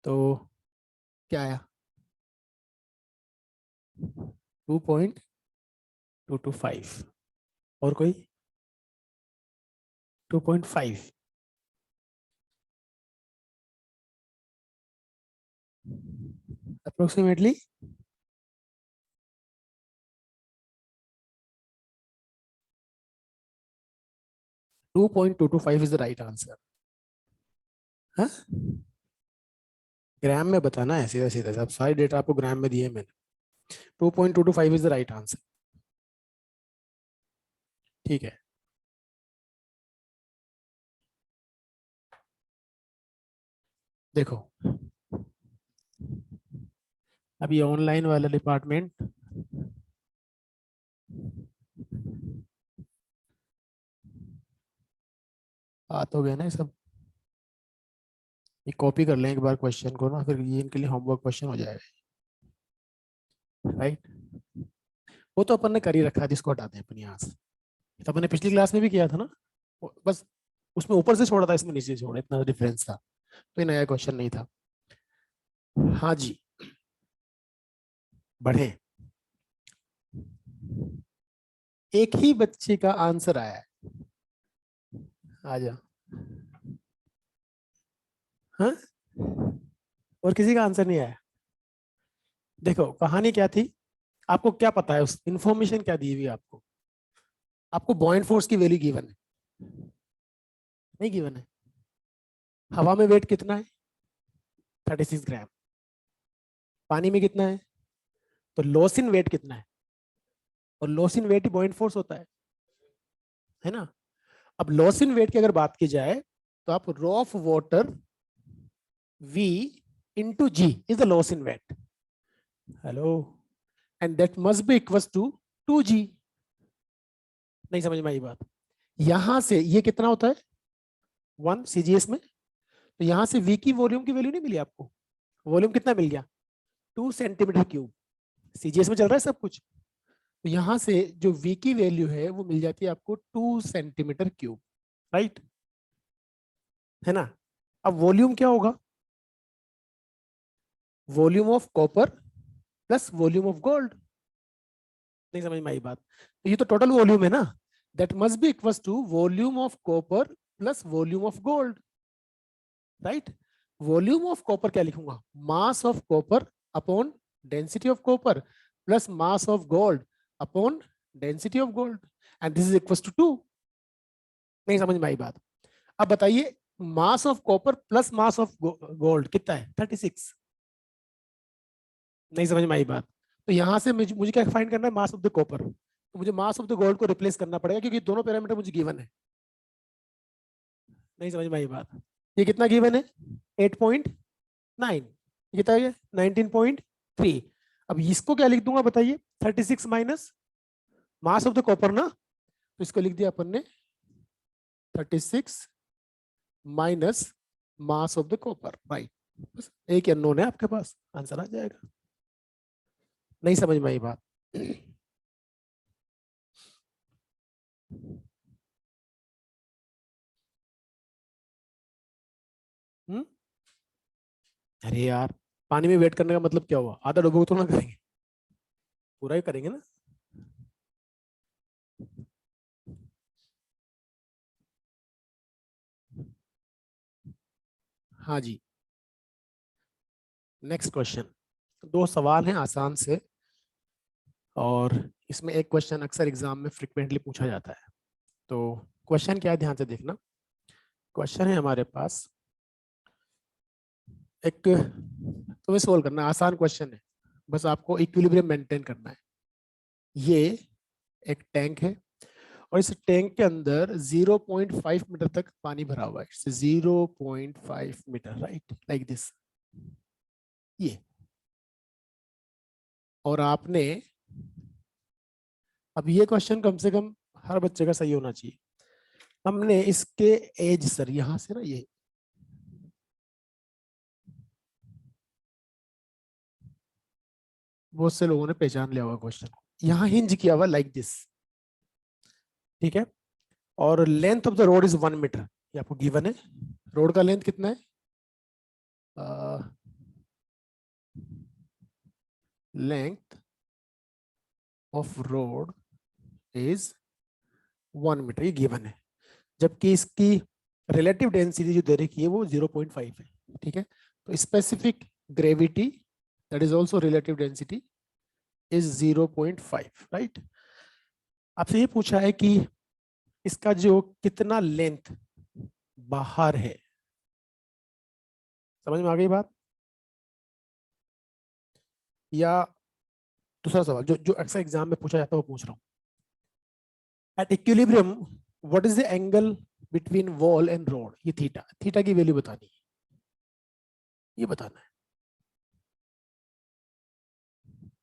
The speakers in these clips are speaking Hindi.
तो क्या आया? 2.225। और कोई? 2.5। Approximately 2.225 is the right answer. हाँ, ग्राम में बताना है, सीधा सीधा सब सारी डेटा आपको ग्राम में दिए मैंने। 2.225 इज द राइट आंसर। ठीक है, देखो अभी ऑनलाइन वाला डिपार्टमेंट आ तो गया ना ये सब। ये कॉपी कर लें एक बार क्वेश्चन को ना, फिर ये इनके लिए होमवर्क क्वेश्चन हो जाएगा। राइट, वो तो अपन ने कर ही रखा है, जिसको हटाते हैं अपन यहाँ से। तो अपन ने पिछली क्लास में भी किया था ना, बस उसमें ऊपर से छोड़ा था, इसमें नीचे से छोड़ा, इतना डिफरेंस था। तो ये नया क्वेश्चन नहीं था। हाँ जी, बढ़े। एक ही बच्चे का आंसर आया है। आ जा। हाँ, और किसी का आंसर नहीं आया। देखो कहानी क्या थी, आपको क्या पता है, उस इंफॉर्मेशन क्या दी हुई है आपको? आपको बॉइंट फोर्स की वैल्यू गिवन है? नहीं गिवन है। हवा में वेट कितना है? 36 ग्राम। पानी में कितना है? तो लॉस इन वेट कितना है? और लॉस इन वेट ही बॉइंट फोर्स होता है ना। अब लॉस इन वेट की अगर बात की जाए, तो आप rho of water V into G is the loss in weight. Hello, and that must be equals to 2G। नहीं समझ में आई बात? यहां से ये कितना होता है? 1 CGS में। तो यहां से V की वॉल्यूम की वैल्यू नहीं मिली आपको? वॉल्यूम कितना मिल गया? 2 सेंटीमीटर क्यूब। CGS में चल रहा है सब कुछ। तो यहां से जो V की वैल्यू है वो मिल जाती है आपको 2 सेंटीमीटर क्यूब। राइट, है ना। अब वॉल्यूम क्या होगा? Volume of copper plus volume of gold. नहीं समझ में आई बात? तो ये तो टोटल वॉल्यूम है ना, that must be equals to volume of copper plus volume of gold. Right, volume of copper क्या लिखूंगा? Mass of copper upon density of copper plus mass of gold upon density of gold, and this is equals to 2। नहीं समझ में आई बात? अब बताइए, mass of copper plus mass of gold कितना है? 36। नहीं समझ में आई बात? तो यहां से मुझे क्या फाइंड करना है? Mass of the copper. तो मुझे मास ऑफ द गोल्ड को रिप्लेस करना पड़ेगा, क्योंकि दोनों पैरामीटर मुझे गिवन है। नहीं समझ में आई बात? ये कितना गिवन है? 8.9। ये कितना है? 19.3। अब इसको क्या लिख दूंगा बताइए? 36 minus mass of the copper ना, तो इसको लिख दिया अपन ने 36 minus mass of the copper. Right, बस एक अननोन है आपके पास, आंसर आ जाएगा। नहीं समझ में आई बात? हम्म, अरे यार, पानी में वेट करने का मतलब क्या हुआ? आधा डुबो तो ना करेंगे, पूरा ही करेंगे ना। हाँ जी, नेक्स्ट क्वेश्चन। दो सवाल हैं आसान से, और इसमें एक क्वेश्चन अक्सर एग्जाम में फ्रिक्वेंटली पूछा जाता है। तो क्वेश्चन क्या है, ध्यान से देखना। क्वेश्चन है हमारे पास एक, तुम्हें सोल्व करना है, आसान क्वेश्चन है, बस आपको इक्विलिब्रियम मेंटेन करना है। ये एक टैंक है, और इस टैंक के अंदर 0.5 मीटर तक पानी भरा हुआ है। 0.5 मीटर, राइट, लाइक दिस। ये, और आपने, अब ये क्वेश्चन कम से कम हर बच्चे का सही होना चाहिए। हमने इसके एज सर यहां से ना, ये बहुत से लोगों ने पहचान लिया हुआ क्वेश्चन को, यहाँ हिंज किया हुआ लाइक दिस। ठीक है, और length of the road is 1 metre, ये आपको गिवन है। रोड का लेंथ कितना है? Length of road is 1 metre, ये गिवन है, जबकि इसकी रिलेटिव डेंसिटी जो दे रखी है वो 0.5 है। ठीक है, तो specific gravity that is also relative density is 0.5, right. आपसे ये पूछा है कि इसका जो कितना लेंथ बाहर है, समझ में आ गई बात? या दूसरा सवाल जो जो अक्सर एग्जाम में पूछा जाता है वो पूछ रहा हूँ। At equilibrium what is the angle between wall and road, ये थीटा, थीटा की वैल्यू बतानी है, ये बताना है,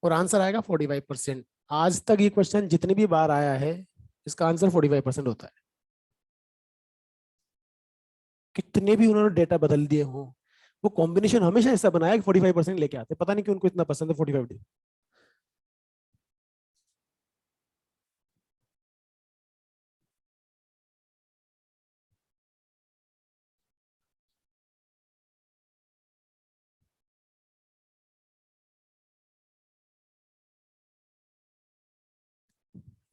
और आंसर आएगा 45%। आज तक ये क्वेश्चन जितनी भी बार आया है इसका आंसर 45% होता है। कितने भी उन्होंने डेटा बदल दिए हो, वो कॉम्बिनेशन हमेशा ऐसा बनाया कि 45% लेके आते, पता नहीं क्यों उनको इतना पसंद है 45 डी।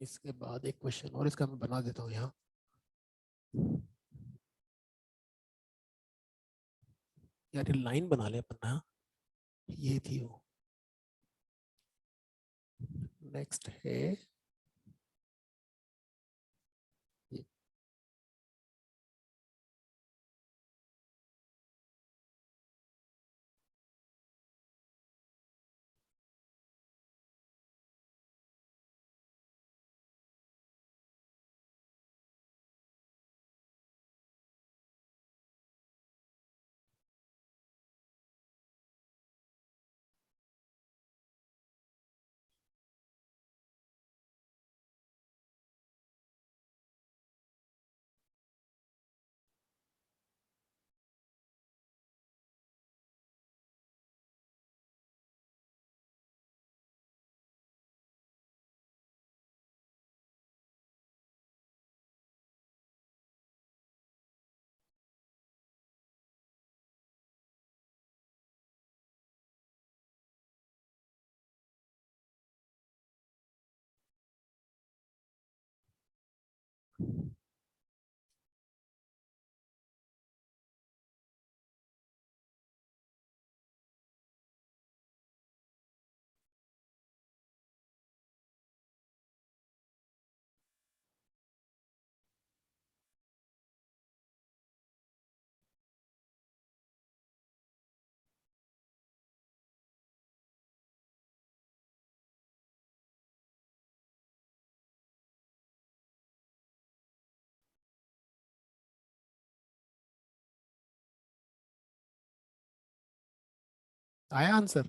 इसके बाद एक क्वेश्चन और इसका मैं बना देता हूँ यहाँ। यार ये लाइन बना ले अपन ना, ये थी वो। नेक्स्ट है ये। आया आंसर?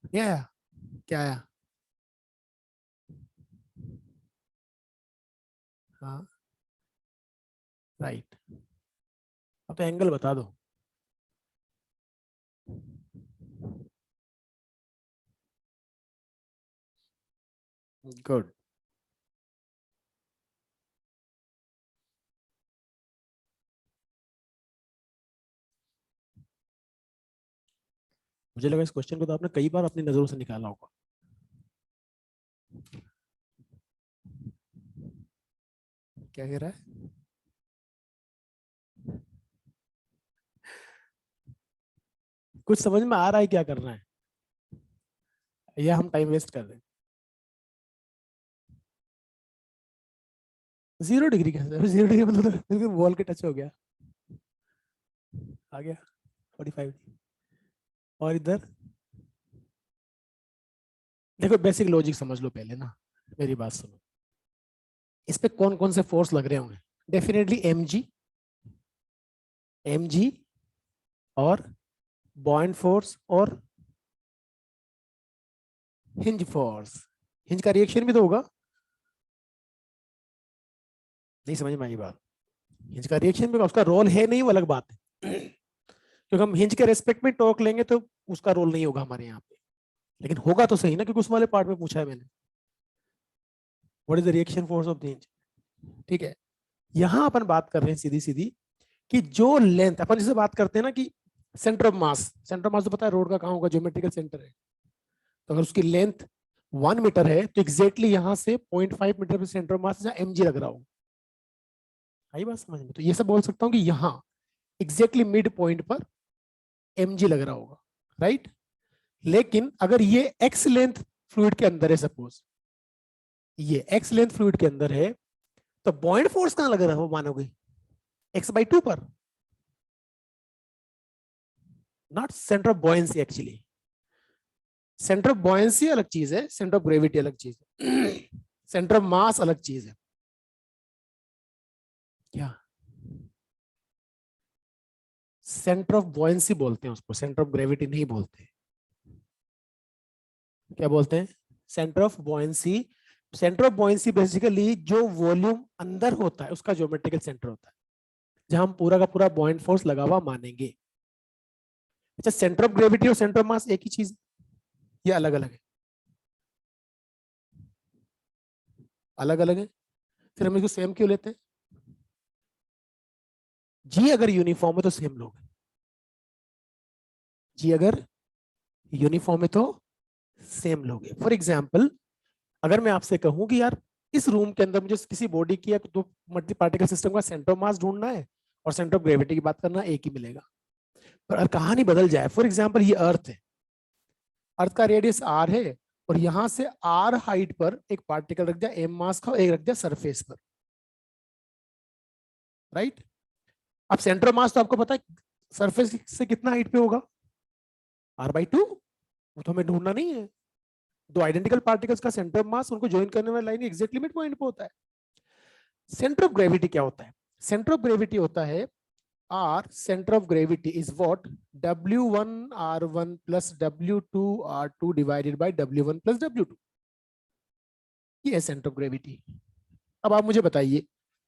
ये आया, क्या आया? हाँ राइट। अब तो एंगल बता दो। गुड। मुझे लगा इस क्वेश्चन को तो आपने कई बार अपनी नजरों से निकाला होगा। क्या कह रहा है? कुछ समझ में आ रहा है क्या करना है, या हम टाइम वेस्ट कर रहे हैं? 0 डिग्री कैसे? 0 डिग्री मतलब तो बिल्कुल वॉल के टच हो गया, आ गया 45। और इधर देखो, बेसिक लॉजिक समझ लो पहले ना, मेरी बात सुनो। इस पे कौन कौन से फोर्स लग रहे होंगे? Definitely m g, m g और बॉइंट फोर्स और हिंज फोर्स। हिंज का रिएक्शन भी तो होगा। नहीं समझ में आई बात? हिंज का रिएक्शन भी होगा, उसका रोल है नहीं, वो अलग बात है। क्योंकि हम हिंज के रेस्पेक्ट में टॉक लेंगे तो उसका रोल नहीं होगा हमारे यहाँ पे, लेकिन होगा तो सही ना, क्योंकि उस वाले पार्ट में पूछा है मैंने, what is the reaction force of the hinge. ठीक है, यहां अपन बात कर रहे हैं सीधी सीधी कि जो लेंथ अपन जिसे बात करते हैं ना कि centre of mass, centre of mass तो पता है रोड का कहाँ होगा, ज्योमेट्रिकल सेंटर है। तो अगर उसकी लेंथ 1 मीटर है तो एग्जैक्टली यहां से 0.5 मीटर पे सेंटर ऑफ मास जहाँ एम जी लग रहा हो। आई बात समझ में? तो ये सब बोल सकता हूँ कि यहाँ एग्जैक्टली मिड पॉइंट पर एम जी लग रहा होगा, राइट। लेकिन अगर ये एक्स लेंथ फ्लूइड के अंदर है, सपोज ये एक्स लेंथ फ्लूइड के अंदर है, तो बॉइंट फोर्स कहां लग रहा है वो मानोगे? x/2 पर, not centre of buoyancy actually. Centre of buoyancy अलग चीज है, सेंटर ऑफ ग्रेविटी अलग चीज है। सेंटर ऑफ मास अलग चीज है। क्या? सेंटर ऑफ बॉयंसी बोलते हैं उसको, सेंटर ऑफ ग्रेविटी नहीं बोलते। क्या बोलते हैं? Centre of buoyancy. Centre of buoyancy basically जो वॉल्यूम अंदर होता है उसका ज्योमेट्रिकल सेंटर होता है, जहां हम पूरा का पूरा बॉइंट फोर्स लगा हुआ मानेंगे। अच्छा, सेंटर ऑफ ग्रेविटी और सेंटर ऑफ मास एक ही चीज है, ये अलग अलग है? अलग अलग है। फिर हम इसको सेम क्यों लेते हैं? जी अगर यूनिफॉर्म है तो सेम लोग, जी अगर यूनिफॉर्म है तो सेम लोग है। फॉर एग्जाम्पल, अगर मैं आपसे कहूं कि यार इस रूम के अंदर मुझे किसी बॉडी की या तो मल्टी पार्टिकल सिस्टम का सेंटर ऑफ मास ढूंढना है और सेंटर ऑफ ग्रेविटी की बात करना, एक ही मिलेगा। पर अगर कहानी बदल जाए, फॉर एग्जाम्पल ये अर्थ है, अर्थ का रेडियस आर है, और यहां से आर हाइट पर एक पार्टिकल रख दिया एम मास का, एक रख दिया सरफेस पर, राइट। अब सेंटर ऑफ मास तो आपको पता है सरफेस से कितना हाइट पे होगा? r/2। वो तो हमें ढूंढना नहीं है। दो आइडेंटिकल पार्टिकल्स का सेंटर ऑफ मास, उनको ज्वाइन करने वाली लाइन एग्जैक्टली मिड पॉइंट पे होता है। सेंटर ऑफ ग्रेविटी क्या होता है? सेंटर ऑफ ग्रेविटी होता है r, centre of gravity is what, W1r1 plus W2r2 divided by W1 plus W2। ये है सेंटर ऑफ ग्रेविटी। अब आप मुझे बताइए,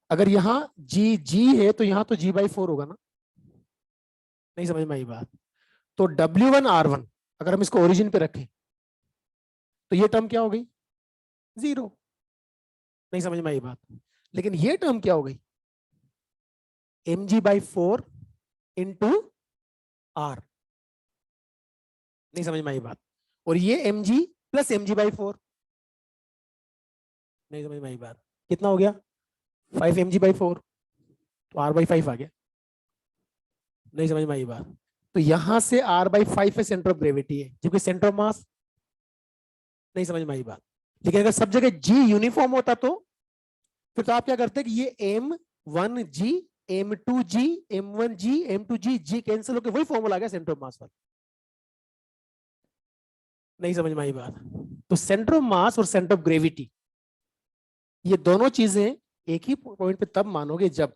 अगर यहाँ जी है तो यहाँ तो G/4 होगा ना? नहीं समझ में आई बात? तो W1r1 अगर हम इसको ओरिजिन पे रखें तो ये टर्म क्या हो गई? 0। नहीं समझ में आई बात? लेकिन ये टर्म क्या हो गई? mg/4 into are. नहीं समझ में आई बात? और ये mg प्लस mg/4। नहीं समझ में आई बात? कितना हो गया? 5mg/4, तो r/5 आ गया। नहीं समझ में आई बात? तो यहां से r/5 पे सेंटर ऑफ ग्रेविटी है, जबकि सेंटर ऑफ मास नहीं समझ में आई बात? लेकिन अगर सब जगह g यूनिफॉर्म होता तो फिर तो आप क्या करते कि ये m1g, m2g, m1g, m2g, g cancel होकर वही फॉर्मूला आ गया सेंटर ऑफ मास वाला। नहीं समझ में आई बात? तो सेंटर ऑफ मास और सेंटर ऑफ ग्रेविटी ये दोनों चीजें एक ही पॉइंट पे तब मानोगे जब,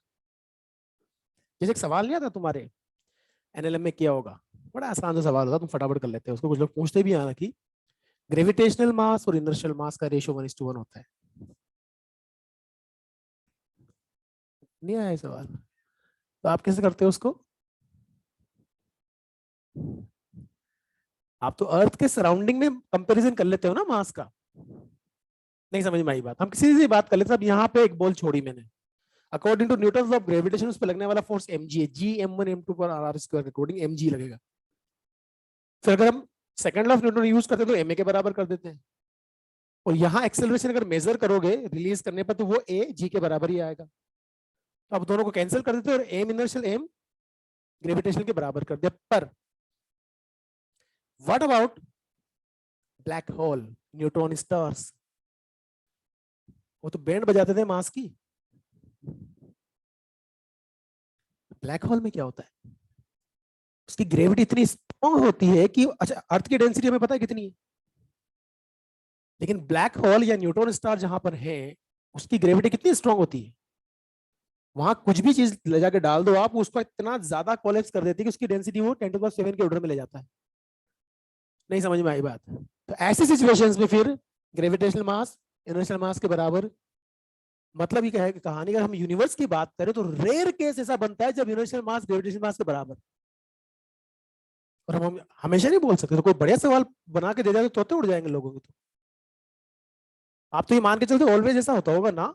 जैसे एक सवाल नहीं आता तुम्हारे एनएलएम में किया होगा, बड़ा आसान सा सवाल होता, तुम फटाफट कर लेते हो उसको, कुछ लोग पूछते भी हैं कि ग्रेविटेशनल मास और इनर्शियल मास का रेशियो 1:1 होता है। नहीं आया सवाल? तो आप कैसे करते हो उसको? आप तो अर्थ के सराउंडिंग में कंपैरिजन कर लेते हो ना मास का। नहीं समझ में आई बात? हम किसी से बात कर लेते हैं। अब यहाँ पे एक बॉल छोड़ी मैंने, according to Newton of gravitation उस पर लगने वाला फोर्स mg है, G m1 m2 पर r स्क्वायर अकॉर्डिंग mg लगेगा। फिर अगर हम second law of Newton use करते हैं तो ma के बराबर कर देते हैं, और यहाँ एक्सेलरेशन अगर मेजर करोगे रिलीज करने पर तो वो a g के बराबर ही आएगा। तो अब दोनों को कैंसिल कर देते हैं और m इनर्शियल m ग्रेविटेशन के बराबर कर दिया। पर what about black hole, neutron stars? वो तो बैंड बजाते थे मास की। ब्लैक होल में क्या होता है? उसकी ग्रेविटी इतनी स्ट्रॉन्ग होती है कि, अच्छा अर्थ की डेंसिटी हमें पता है कितनी है, लेकिन ब्लैक होल या न्यूट्रॉन स्टार जहां पर है उसकी ग्रेविटी कितनी स्ट्रॉन्ग होती है? वहां कुछ भी चीज ले जाके डाल दो आप, उसको इतना ज्यादा कोलैप्स कर देती है कि उसकी डेंसिटी वो 10⁻⁷ के ऑर्डर में ले जाता है। नहीं समझ में आई बात? तो ऐसी सिचुएशंस में फिर ग्रेविटेशनल मास इनर्शियल मास के बराबर, मतलब ये है कि कहानी अगर हम यूनिवर्स की बात करें तो रेयर केस ऐसा बनता है जब इनर्शियल मास ग्रेविटेशनल मास के बराबर। और हम हमेशा नहीं बोल सकते, तो कोई बढ़िया सवाल बना के दे जाए तो तोते उड़ जाएंगे लोगों के। तो आप तो ये मान के चलते ऑलवेज ऐसा होता होगा ना?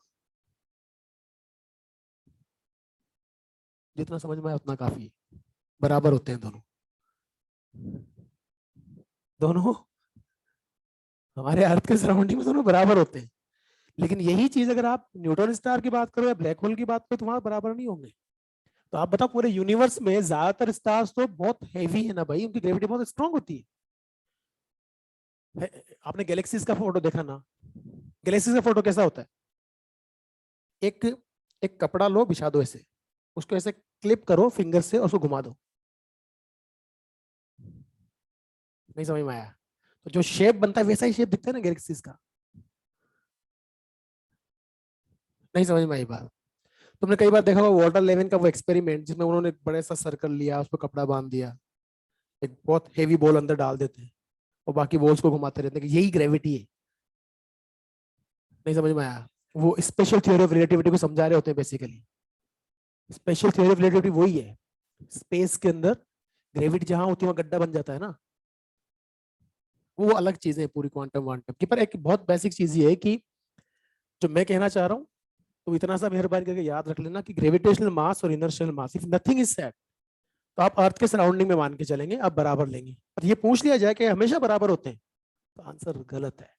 जितना समझ में आया उतना काफी है। बराबर होते हैं दोनों। दोनों हमारे अर्थ के सराउंडिंग में दोनों बराबर होते हैं, लेकिन यही चीज अगर आप न्यूट्रॉन स्टार की बात करो या ब्लैक होल की बात करो तो वहां बराबर नहीं होंगे। तो आप बताओ पूरे यूनिवर्स में ज्यादातर स्टार्स तो बहुत हैवी है ना भाई, उनकी ग्रेविटी बहुत स्ट्रांग होती है। आपने गैलेक्सीज का फोटो देखा ना? गैलेक्सीज का फोटो कैसा होता है? एक एक कपड़ा लो, बिछा दो ऐसे, उसको ऐसे क्लिप करो फिंगर से और उसको घुमा दो। नहीं समझ में आया? तो जो शेप बनता है वैसा ही शेप दिखता है ना गैलेक्सीज का। नहीं समझ में आई बात? तुमने कई बार देखा होगा वाटर लेवन का वो एक्सपेरिमेंट जिसमें उन्होंने एक बड़े सा सर्कल लिया, उस पर कपड़ा बांध दिया, एक बहुत हेवी बॉल अंदर डाल देते हैं और बाकी बॉल्स को घुमाते रहते हैं कि यही ग्रेविटी है। नहीं समझ में आया? वो स्पेशल थ्योरी ऑफ रिलेटिविटी को समझा रहे होते हैं basically. Special theory of relativity वही है, स्पेस के अंदर ग्रेविटी जहां होती है वहां गड्ढा बन जाता है ना, वो अलग चीजें है पूरी क्वांटम वांटम की। पर एक बहुत बेसिक चीज ये है कि जो मैं कहना चाह रहा हूँ, तो इतना सा मेहरबानी करके याद रख लेना कि ग्रेविटेशनल मास और inertial mass, if nothing is set, तो आप अर्थ के सराउंडिंग में मान के चलेंगे, आप बराबर लेंगे। और ये पूछ लिया जाए कि हमेशा बराबर होते हैं, तो आंसर गलत है।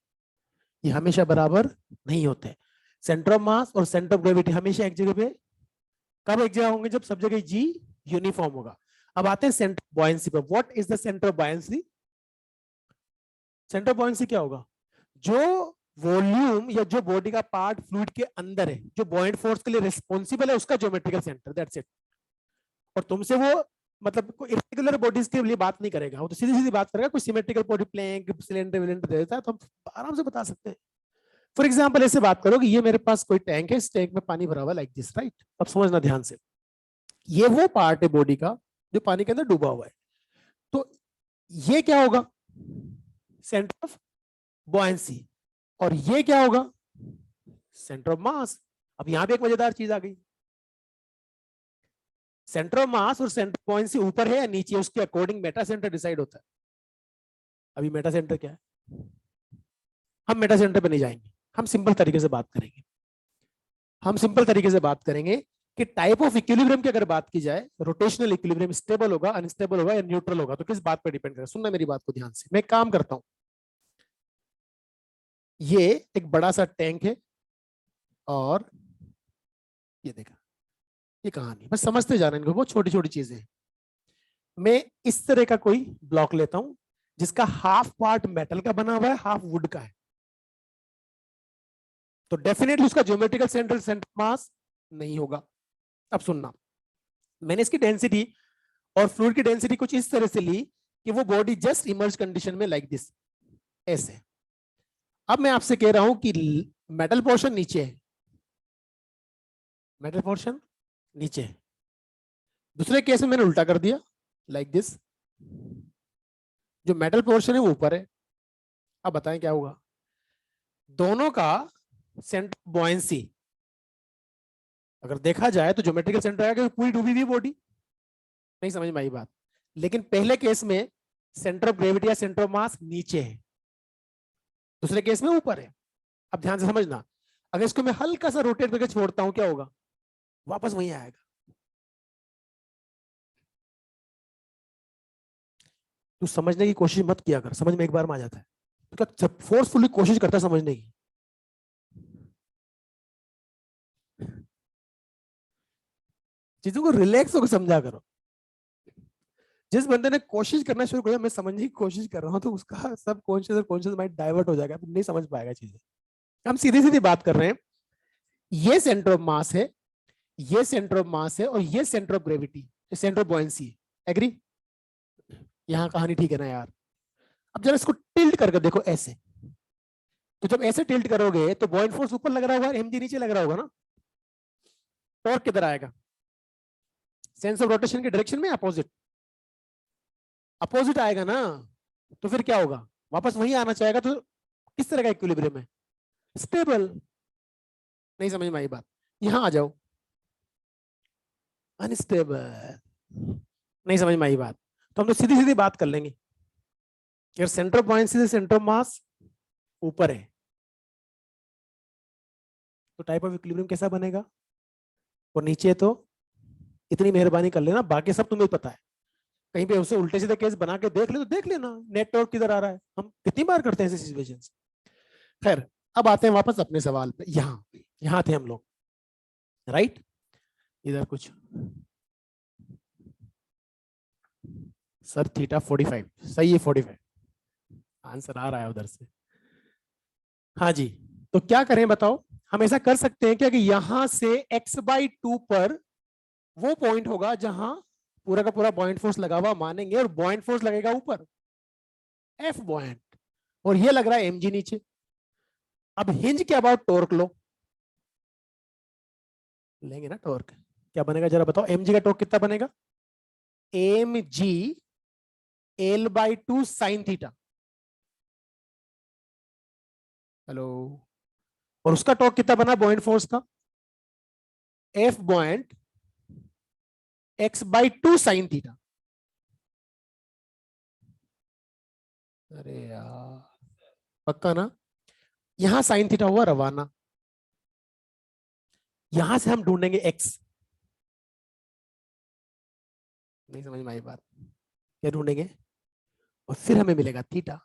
ये हमेशा बराबर नहीं होते। सेंटर ऑफ मास और सेंटर ऑफ ग्रेविटी हमेशा एक जगह पे, कब एक जगह होंगे? जब सब जगह जी यूनिफॉर्म होगा। अब आते हैं सेंटर ऑफ बॉयंसी पर। What is the centre of buoyancy? Centre of buoyancy क्या होगा? जो वॉल्यूम या जो बॉडी का पार्ट फ्लूइड के अंदर है जो बॉयंट फोर्स के लिए रिस्पॉन्सिबल है, उसका ज्योमेट्रिकल सेंटर, दैट्स इट। और तुमसे वो मतलब कोई इरेगुलर बॉडीज के लिए बात नहीं करेगा, वो तो सीधी सीधी बात करेगा। कोई सिमेट्रिकल बॉडी, प्लैंक, सिलेंडर विलेंडर देता है तो हम आराम से बता सकते हैं। फॉर एग्जाम्पल ऐसे बात करो कि ये मेरे पास कोई टैंक है, इस टैंक में पानी भरा हुआ लाइक दिस, राइट? अब समझना ध्यान से, ये वो पार्ट है बॉडी का जो पानी के अंदर डूबा हुआ है। तो ये क्या होगा? Centre of buoyancy. और ये क्या होगा? Centre of mass. अब यहां पे एक मजेदार चीज आ गई, सेंटर ऑफ मास और सेंटर ऑफ बॉयंसी ऊपर है या नीचे, उसके अकॉर्डिंग मेटा सेंटर डिसाइड होता है। अभी मेटा सेंटर क्या है? हम मेटा सेंटर पे नहीं जाएंगे, हम सिंपल तरीके से बात करेंगे। हम सिंपल तरीके से बात करेंगे कि टाइप ऑफ इक्विलिब्रियम की अगर बात की जाए, रोटेशनल इक्विलिब्रियम स्टेबल होगा, अनस्टेबल होगा या न्यूट्रल होगा, तो किस बात पर डिपेंड करेगा? सुनना मेरी बात को ध्यान से। मैं काम करता हूं, ये एक बड़ा सा टैंक है और ये देखा, ये कहानी बस समझते जाना, इनको बहुत छोटी छोटी चीजें हैं। मैं इस तरह का कोई ब्लॉक लेता हूं जिसका हाफ पार्ट मेटल का बना हुआ है, हाफ वुड का है, तो डेफिनेटली उसका ज्योमेट्रिकल सेंटर सेंटर मास नहीं होगा। अब सुनना, मैंने इसकी डेंसिटी और फ्लूइड की डेंसिटी कुछ इस तरह से ली कि वो बॉडी जस्ट इमर्ज कंडीशन में लाइक दिस, ऐसे। अब मैं आपसे कह रहा हूं कि मेटल पोर्शन नीचे है, मेटल पोर्शन नीचे है। दूसरे केस में मैंने उल्टा कर दिया लाइक दिस, जो मेटल पोर्शन है वो ऊपर है। अब बताएं क्या होगा। दोनों का सेंटर बॉयंसी अगर देखा जाए तो ज्योमेट्रिकल सेंटर आएगा पूरी डूबी हुई बॉडी। नहीं समझ में आई बात। लेकिन पहले केस में सेंटर ऑफ ग्रेविटी या सेंटर ऑफ मास नीचे है, दूसरे केस में ऊपर है। अब ध्यान से समझना, अगर इसको मैं हल्का सा रोटेट करके छोड़ता हूं क्या होगा, वापस वहीं आएगा। तू समझने की कोशिश मत किया कर, समझ में एक बार में आ जाता है। तो क्या फोर्सफुली कोशिश करता है समझने की। चीजों को रिलैक्स होकर समझा करो। जिस बंदे ने कोशिश करना शुरू कर दिया, मैं समझने की कोशिश कर रहा हूं, तो उसका सब कॉन्शियस और कॉन्शियस माइंड डाइवर्ट हो जाएगा, नहीं समझ पाएगा चीजें। हम सीधी सीधी बात कर रहे हैं। ये सेंटर ऑफ मास है, ये सेंटर ऑफ मास है, और ये centre of gravity, centre of buoyancy है। एग्री? यहां कहानी ठीक है ना यार? अब जरा इसको टिल्ट करके देखो ऐसे। तो जब ऐसे टिल्ट करोगे तो बॉइंट फोर्स ऊपर लग रहा होगा, एमजी नीचे लग रहा होगा ना। टॉर्क किधर आएगा? सेंस ऑफ रोटेशन के डायरेक्शन में अपोजिट, अपोजिट आएगा ना। तो फिर क्या होगा, वापस वहीं आना चाहेगा। तो किस तरह का इक्विलिब्रियम है? स्टेबल। नहीं समझ में आई बात? यहां आ जाओ, अनस्टेबल। नहीं समझ में आई बात? तो हम लोग सीधी सीधी बात कर लेंगे। अगर सेंटर ऑफ बॉयंसी से सेंटर ऑफ मास ऊपर है तो टाइप ऑफ इक्विलिब्रियम कैसा बनेगा, और नीचे तो इतनी मेहरबानी कर लेना, बाकी सब तुम्हें पता है। कहीं पे उसे उल्टे सीधे केस बना के देख ले तो देख लेना नेटवर्क किधर आ रहा है। हम कितनी बार करते हैं ऐसी सिचुएशन। खैर, अब आते हैं वापस अपने सवाल पे। यहाँ यहाँ थे हम लोग, राइट? इधर कुछ सर थीटा 45 सही है, 45 आंसर आ रहा है उधर से। हाँ जी। तो क्या करें बताओ? हम ऐसा कर सकते हैं क्या कि यहां से x/2 पर वो पॉइंट होगा जहां पूरा का पूरा पॉइंट फोर्स लगा हुआ मानेंगे, और पॉइंट फोर्स लगेगा ऊपर, एफ पॉइंट, और ये लग रहा है mg नीचे। अब हिंज के अबाउट टॉर्क लो, लेंगे ना टॉर्क। क्या बनेगा जरा बताओ, mg का टॉर्क कितना बनेगा? mg L/2 sine theta. Hello? और उसका टॉर्क कितना बना बॉइंट फोर्स का? F बॉइंट x/2 sine theta. अरे यार, पक्का ना? यहां साइन थीटा हुआ रवाना, यहां से हम ढूंढेंगे x। नहीं समझ में आई बात? क्या ढूंढेंगे? और फिर हमें मिलेगा थीटा।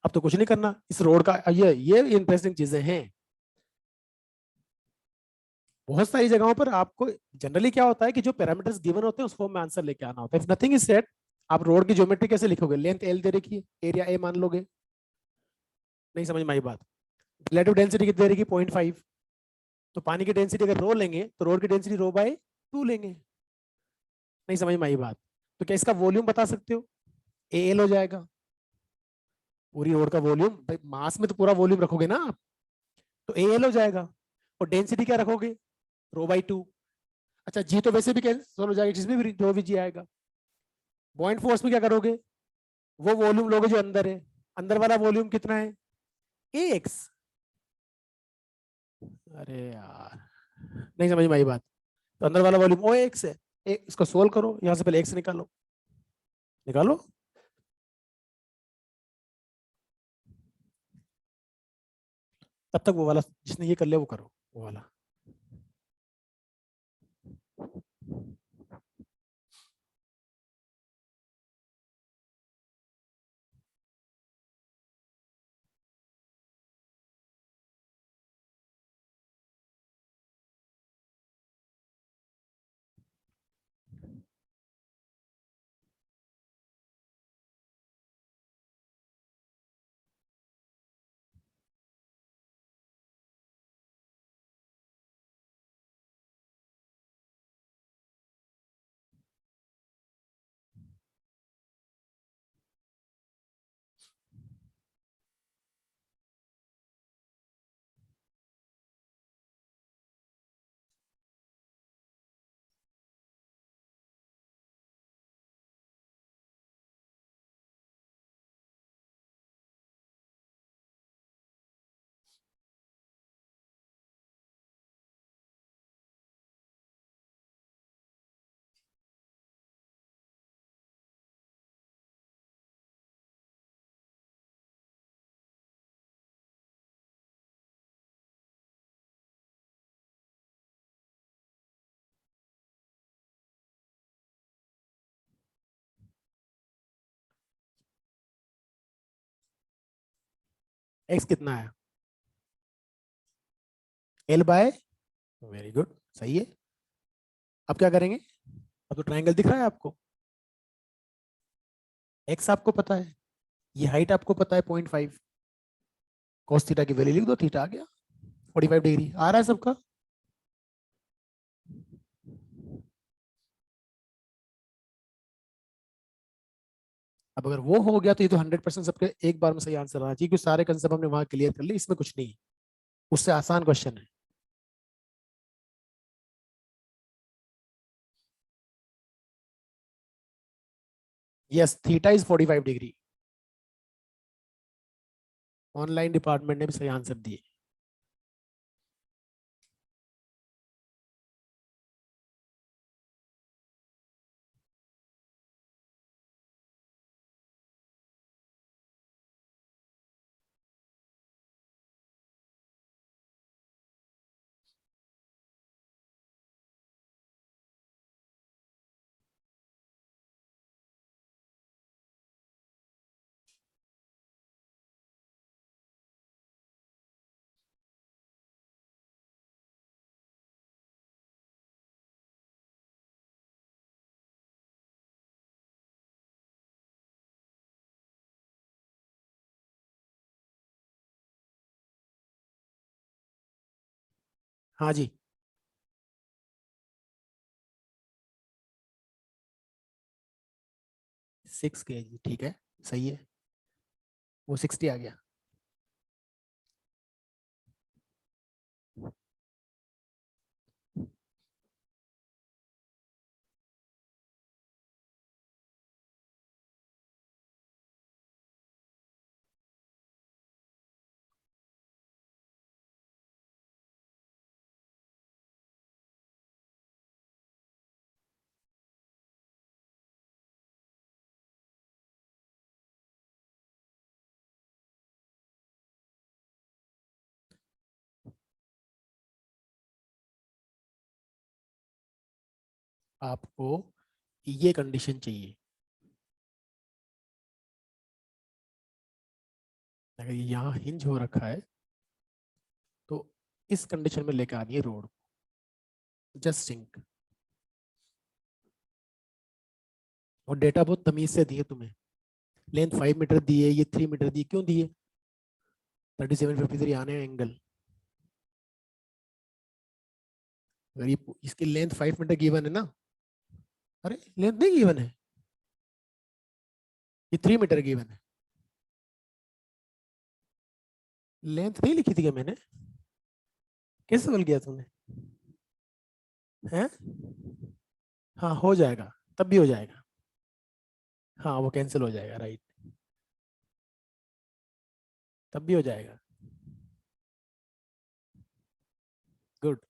अब तो कुछ नहीं करना, इस रोड का ये इंटरेस्टिंग चीजें हैं। बहुत सारी जगहों पर आपको जनरली क्या होता है कि जो पैरामीटर्स गिवन होते हैं उस फॉर्म में आंसर लेके आना होता है। इफ नथिंग इज सेट, आप रोड की ज्योमेट्री कैसे लिखोगे? लेंथ एल दे रखी है, एरिया ए मान लोगे। नहीं समझ में आई बात? रिलेटिव डेंसिटी कितनी दे रखी? 0.5। तो पानी की डेंसिटी अगर रो लेंगे तो रोड की डेंसिटी रो/2 लेंगे। नहीं समझ में आई बात? तो क्या इसका वॉल्यूम बता सकते हो? एल हो जाएगा पूरी रोड का वॉल्यूम। भाई मास में तो पूरा वॉल्यूम रखोगे ना आप, तो एल हो जाएगा। और डेंसिटी क्या रखोगे? रो/2। अच्छा, जी तो वैसे भी कैंसिल हो जाएगा, जिसमें भी जो भी जी आएगा। पॉइंट फोर्स में क्या करोगे? वो वॉल्यूम लोगे जो अंदर है। अंदर वाला वॉल्यूम कितना है? एक्स। अरे यार, नहीं समझ में आई बात? तो अंदर वाला वॉल्यूम ओ एक्स है। इसको सोल्व करो, यहां से पहले एक्स निकालो, निकालो। तब तक वो वाला जिसने ये कर लिया वो करो, वो वाला। एक्स कितना है? एल बाय, वेरी गुड, सही है। अब क्या करेंगे? अब तो ट्रायंगल दिख रहा है आपको, एक्स आपको पता है, ये हाइट आपको पता है 0.5, कॉस थीटा की वैल्यू लिख दो, थीटा आ गया 45 डिग्री। आ रहा है सबका? अब अगर वो हो गया तो ये तो 100% सबके एक बार में सही आंसर आना चाहिए, क्योंकि सारे कंसेप्ट हमने वहां क्लियर कर लिए, इसमें कुछ नहीं है, उससे आसान क्वेश्चन है। Yes, theta is 45 degree. Online department ने भी सही आंसर दिए। हाँ जी। 6 kg, ठीक है, सही है, वो 60 आ गया। आपको ये कंडीशन चाहिए, अगर यहाँ हिंज हो रखा है तो इस कंडीशन में लेकर आनी है रोड, जस्ट सिंक। और डेटा बहुत तमीज से दिए तुम्हें, लेंथ 5 मीटर दी है, ये 3 मीटर दी, क्यों दिए? 3753 आने एंगल। अगर ये इसकी लेंथ 5 मीटर गिवन है ना, अरे लेंथ नहीं गिवन है, ये 3 मीटर गिवन है। लेंथ नहीं लिखी थी क्या मैंने? कैसे बोल गया तूने? हैं? हाँ हो जाएगा, तब भी हो जाएगा। हाँ वो कैंसिल हो जाएगा, राइट, तब भी हो जाएगा। गुड।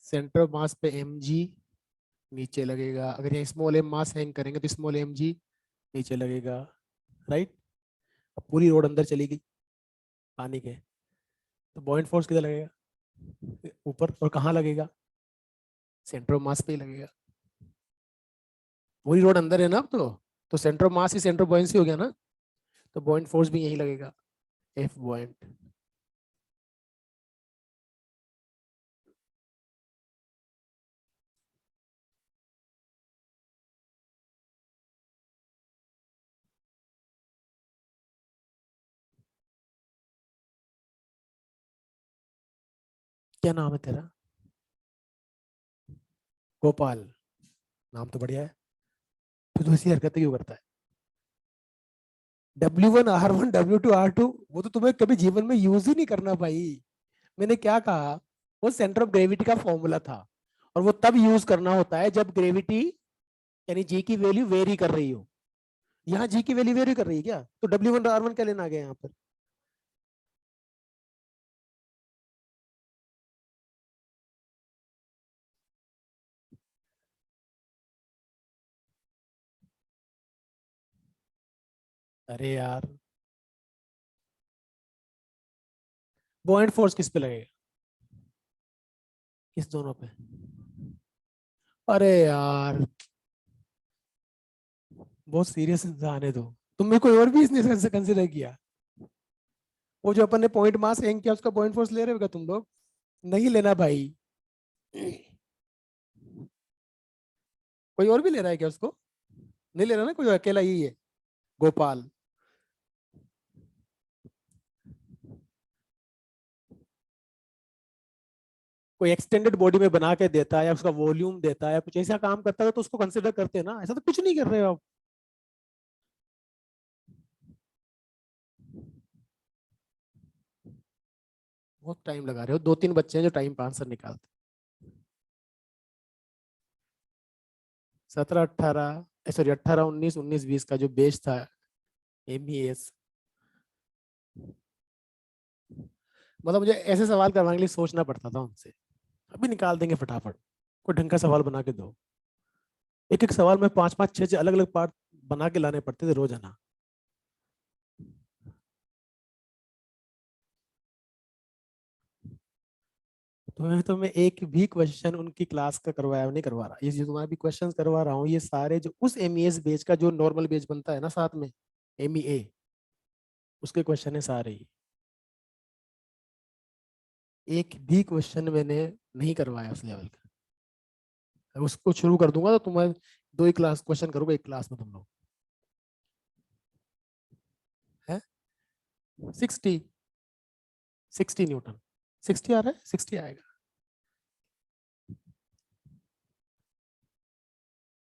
सेंटर ऑफ मास पे एम जी नीचे लगेगा, अगर ये स्मॉल एम मास हैंग करेंगे तो स्मॉल एम जी नीचे लगेगा, राइट। अब पूरी रोड अंदर चली गई पानी के, तो बॉइंट फोर्स किधर लगेगा? ऊपर। और कहाँ लगेगा? सेंटर ऑफ मास पे ही लगेगा। पूरी रोड अंदर है ना अब तो centre of mass he centre of buoyancy हो गया ना, तो बॉइंट फोर्स भी यही लगेगा, एफ बॉइंट। क्या नाम है तेरा? गोपाल, नाम तो बढ़िया है। तो ऐसी हरकतें क्यों करता है? W1 R1 W2 R2, वो तो तुम्हें कभी जीवन में यूज ही नहीं करना भाई। मैंने क्या कहा? वो सेंटर ऑफ ग्रेविटी का फॉर्मूला था, और वो तब यूज करना होता है जब ग्रेविटी यानी जी की वैल्यू वेरी कर रही हो। यहाँ जी की वैल्यू वेरी कर रही है क्या? तो W1 R1 क्या लेना आ गया यहाँ पर? अरे यार, बॉइंट फोर्स किस पे लगेगा? किस दोनों पे? अरे यार बहुत सीरियस इंसान है तो तुमने कोई और भी इसने कंसिडर किया? वो जो अपन ने पॉइंट मास हैंग किया उसका पॉइंट फोर्स ले रहे हो क्या तुम लोग? नहीं लेना भाई। कोई और भी ले रहा है क्या उसको? नहीं ले रहा ना, कोई अकेला ही है गोपाल? कोई एक्सटेंडेड बॉडी में बना के देता है या उसका वॉल्यूम देता है या कुछ ऐसा काम करता है तो उसको कंसिडर करते हैं ना, ऐसा तो कुछ नहीं कर रहे हो आप। बहुत टाइम लगा रहे हो, 2-3 बच्चे हैं जो टाइम पे आंसर निकालते। 17-18, सॉरी 18-19, 19-20 का जो बेच था एमईएस, मतलब मुझे ऐसे सवाल करवाने के लिए सोचना पड़ता था उनसे। अभी निकाल देंगे फटाफट। कोई ढंग का सवाल बना के दो। एक एक सवाल में 5-5 6 6 अलग अलग पार्ट बना के लाने पड़ते थे रोजाना। तो मैं एक भी क्वेश्चन उनकी क्लास का करवाया नहीं, करवा रहा। ये जो तुम्हारे भी क्वेश्चंस करवा रहा हूँ ये सारे जो उस एमईएस बेच का जो नॉर्मल बेच बनता है ना साथ में, एमईए, उसके क्वेश्चन है सारे ही। एक भी क्वेश्चन मैंने नहीं करवाया उस लेवल का। अब उसको शुरू कर दूंगा तो तुम्हारे 2 ही क्लास क्वेश्चन करोगे एक क्लास में तुम लोग। है 60, 60 न्यूटन। 60 आ रहा है, 60 आएगा।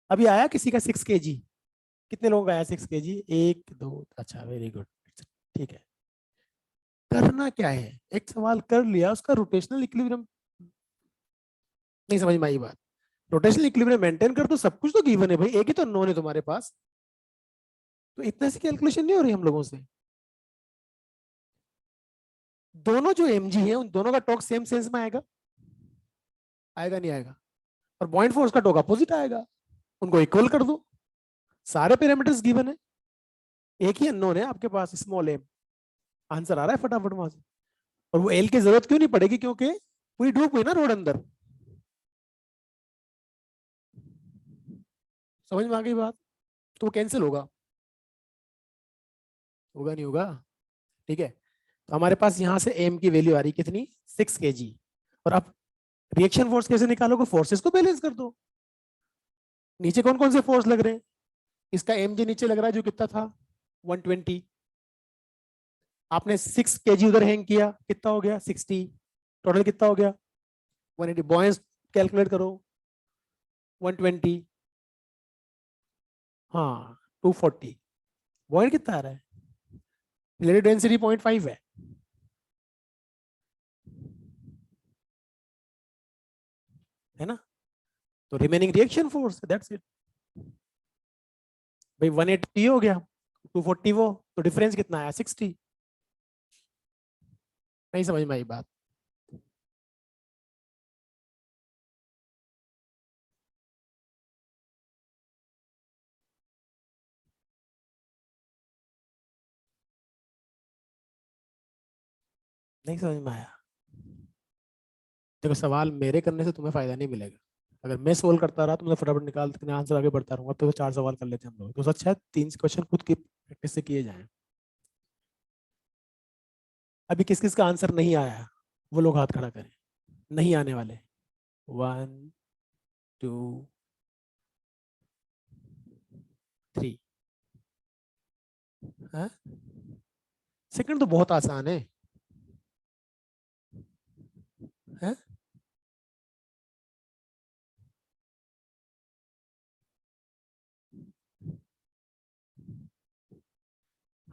अभी आया किसी का 6 kg? कितने लोगों का आया 6 kg? 1 2, अच्छा वेरी गुड। ठीक है। करना क्या है, एक सवाल कर लिया उसका रोटेशनल इक्विलिब्रियम नहीं समझ में आई बात। रोटेशनल इक्विलिब्रियम मेंटेन कर तो सब कुछ तो गिवन है भाई, एक ही तो नोन है तुम्हारे पास। तो इतने से कैलकुलेशन नहीं हो रही हम लोगों से। दोनों जो mg है उन दोनों का टॉर्क सेम सेंस में आएगा? आएगा नहीं आएगा? और पॉइंट फोर्स का टॉर्क अपोजिट आएगा। उनको इक्वल कर दो। सारे पैरामीटर्स गिवन है, एक ही अननोन है आपके पास, स्मॉल एम। आंसर आ रहा है फटाफट वहां से। और वो एल की जरूरत क्यों नहीं पड़ेगी, क्योंकि पूरी डूब हुई ना रोड अंदर। समझ में आ गई बात? तो वो कैंसिल होगा? होगा नहीं होगा? ठीक है। तो हमारे पास यहां से एम की वैल्यू आ रही कितनी, 6 kg। और अब रिएक्शन फोर्स कैसे निकालोगे, फोर्सेस को बैलेंस कर दो। नीचे कौन कौन से फोर्स लग रहे हैं? इसका एम जी नीचे लग रहा है जो कितना था, 120। आपने 6 kg उधर हैंग किया, कितना हो गया, 60। टोटल कितना हो गया, 180। बॉयंस कैलकुलेट करो, 120, हाँ 240। बॉयंट कितना आ रहा है, रिलेटिव डेंसिटी 0.5 है ना? तो remaining reaction force, that's it भाई। 180 हो गया, 240 वो, तो डिफरेंस कितना आया, 60। नहीं समझ में आई बात? नहीं समझ में आया? देखो सवाल मेरे करने से तुम्हें फायदा नहीं मिलेगा। अगर मैं सोल्व करता रहा तो मैं फटाफट निकाल के आंसर आगे बढ़ता रहूंगा, तो 4 सवाल कर लेते हैं हम लोग। तो अच्छा है 3 क्वेश्चन खुद की प्रैक्टिस से किए जाएं। अभी किस किस का आंसर नहीं आया, वो लोग हाथ खड़ा करें। नहीं आने वाले, 1 2 3। सेकंड तो बहुत आसान है। है?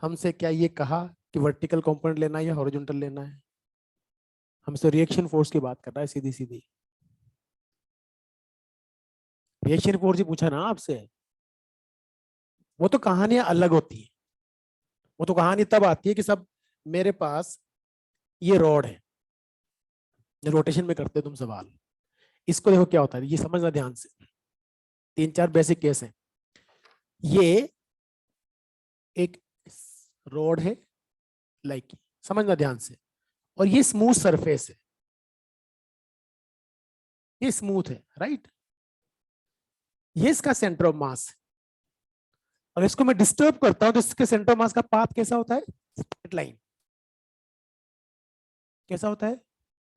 हमसे क्या ये कहा कि वर्टिकल कंपोनेंट लेना है या हॉरिजॉन्टल लेना है? हमसे रिएक्शन फोर्स की बात कर रहा है सीधी सीधी। रिएक्शन फोर्स ही पूछा ना आपसे। वो तो कहानियां अलग होती है। वो तो कहानी तब आती है कि सब, मेरे पास ये रॉड है, रोटेशन में करते हो तुम सवाल। इसको देखो क्या होता है, ये समझना ध्यान से। 3-4 बेसिक केस है। ये एक रॉड है, लाइक, समझना ध्यान से। और ये स्मूथ सरफेस है, ये स्मूथ है, राइट। ये इसका सेंटर ऑफ मास है। और इसको मैं डिस्टर्ब करता हूं तो इसके सेंटर ऑफ मास का पाथ कैसा होता है? Straight line. कैसा होता है?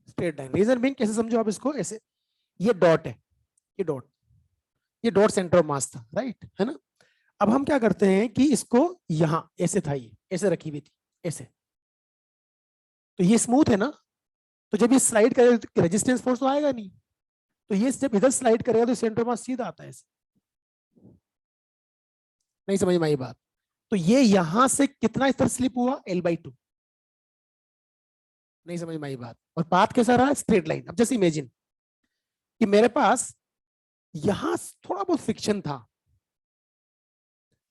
Straight line. रीजन बीइंग, कैसे समझो आप इसको, ऐसे ये डॉट है, ये डॉट, ये डॉट सेंटर ऑफ मास था, राइट, है ना। अब हम क्या करते हैं कि इसको यहां ऐसे था, ये ऐसे रखी हुई थी, ऐसे, तो ये स्मूथ है ना, तो जब ये स्लाइड करेगा तो रेजिस्टेंस फोर्स तो आएगा नहीं, तो ये जब इधर स्लाइड करेगा तो सेंटर ऑफ मास सीधा आता है ऐसे। नहीं समझ में आई बात? तो ये यहां से कितना इस तरह स्लिप हुआ? L/2। नहीं समझ में आई बात? और पाथ कैसा रहा? Straight line. अब जैसे इमेजिन कि मेरे पास यहां थोड़ा बहुत फ्रिक्शन था,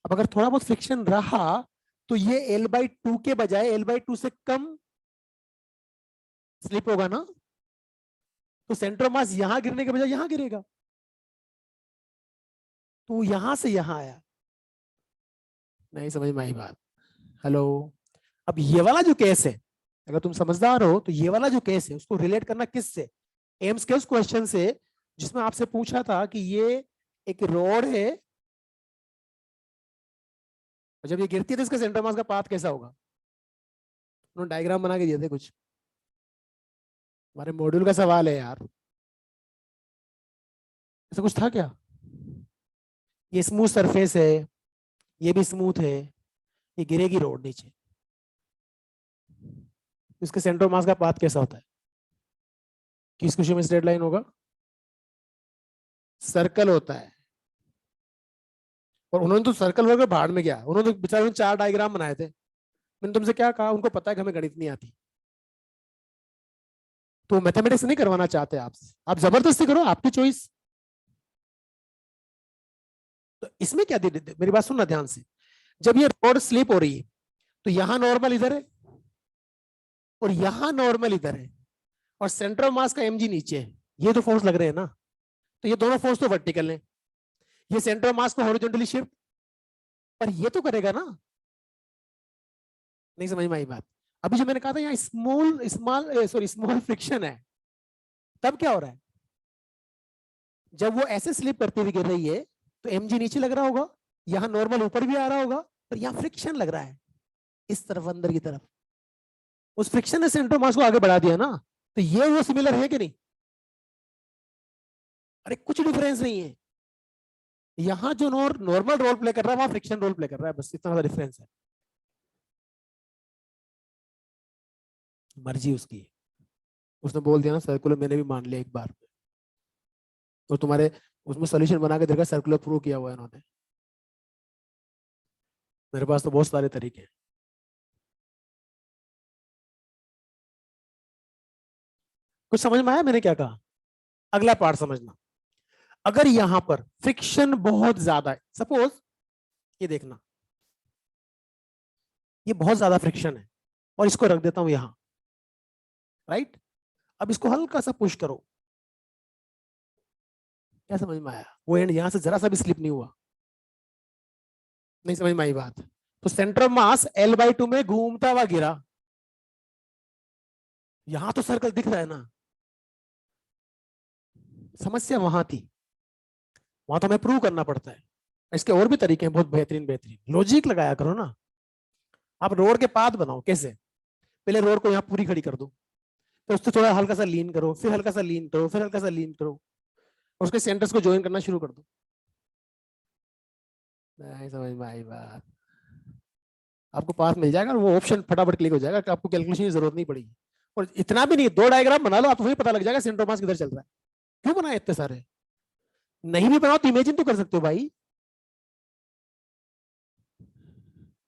अब अगर थोड़ा बहुत फ्रिक्शन रहा तो ये L/2 के बजाय L/2 से कम स्लिप होगा ना, तो सेंटर ऑफ मास यहां गिरने के बजाय यहां गिरेगा, तो यहां से यहां आया। नहीं समझ में आई बात? हेलो। अब ये वाला जो केस है, अगर तुम समझदार हो तो ये वाला जो केस है उसको रिलेट करना किससे? एम्स के उस क्वेश्चन से जिसमें आपसे पूछा था कि ये एक रोड है और जब ये गिरती है तो इसका सेंटर मास का पाथ कैसा होगा? उन्होंने डायग्राम बना के दिए थे कुछ, हमारे मॉड्यूल का सवाल है यार, ऐसा कुछ था क्या? ये स्मूथ सरफेस है, ये भी स्मूथ है, ये गिरेगी रोड नीचे, इसके सेंटर मास का पाथ कैसा होता है? किस क्वेश्चन में स्ट्रेट लाइन होगा? सर्कल होता है। और उन्होंने तो सर्कल वर्क भाड़ में गया, उन्होंने तो बेचारे 4 डायग्राम बनाए थे। मैंने तुमसे क्या कहा, उनको पता है कि हमें गणित नहीं आती, तो मैथमेटिक्स नहीं करवाना चाहते आपसे, आप जबरदस्ती करो, आपकी चॉइस। तो इसमें क्या मेरी बात सुनना ध्यान से, जब ये रोड स्लिप हो रही है तो यहां नॉर्मल इधर है और यहां नॉर्मल इधर है और सेंटर ऑफ मास का mg नीचे है, ये तो फोर्स लग रहे हैं ना, तो ये दोनों फोर्स तो वर्टिकल है, ये सेंटर ऑफ मास को हॉरिजॉन्टली शिफ्ट, पर ये तो करेगा ना। नहीं समझ में आई बात? अभी जो मैंने कहा था यहाँ स्मॉल फ्रिक्शन है, तब क्या हो रहा है? जब वो ऐसे स्लिप करते हुए गिर रही है तो mg नीचे लग रहा होगा, यहाँ नॉर्मल ऊपर भी आ रहा होगा, पर यहाँ फ्रिक्शन लग रहा है इस तरफ, अंदर की तरफ, उस फ्रिक्शन ने सेंटर मास को आगे बढ़ा दिया ना, तो ये वो सिमिलर है कि नहीं? अरे कुछ डिफरेंस नहीं है, यहाँ जो नॉर्मल रोल प्ले कर रहा है वहां फ्रिक्शन रोल प्ले कर रहा है, बस इतना डिफरेंस है। मर्जी उसकी, उसने बोल दिया ना सर्कुलर, मैंने भी मान लिया एक बार, तो तुम्हारे उसमें सोल्यूशन बना के देखा, सर्कुलर प्रूव किया हुआ है इन्होंने, मेरे पास तो बहुत सारे तरीके हैं। कुछ समझ में आया मैंने क्या कहा? अगला पार्ट समझना, अगर यहां पर फ्रिक्शन बहुत ज्यादा है, सपोज ये देखना, ये बहुत ज्यादा फ्रिक्शन है और इसको रख देता हूं यहां, राइट। अब इसको हल्का सा पुश करो, क्या समझ में आया? वो एंड यहां से जरा सा भी स्लिप नहीं हुआ। नहीं समझ में आई बात? तो सेंटर ऑफ मास L/2 में घूमता हुआ गिरा, यहां तो सर्कल दिख रहा है ना, समस्या वहां थी, वहां तो हमें प्रूव करना पड़ता है। इसके और भी तरीके हैं बहुत बेहतरीन बेहतरीन, लॉजिक लगाया करो ना। आप रोड के पाथ बनाओ, कैसे? पहले रोड को यहाँ पूरी खड़ी कर दो, तो उससे थोड़ा हल्का सा लीन करो, फिर हल्का सा लीन करो, फिर हल्का सा लीन करो, और उसके सेंटर्स को ज्वाइन करना शुरू कर दो। नहीं समझ में आई बात? आपको पाथ मिल जाएगा, वो ऑप्शन फटाफट क्लिक हो जाएगा, आपको कैलकुलेशन की जरूरत नहीं पड़ेगी। और इतना भी नहीं, 2 डायग्राम बना लो, आपको वही पता लग जाएगा सेंटर मास किधर चल रहा है। क्यों बनाए इतने सारे? नहीं भी बनाओ तो इमेजिन तो कर सकते हो भाई,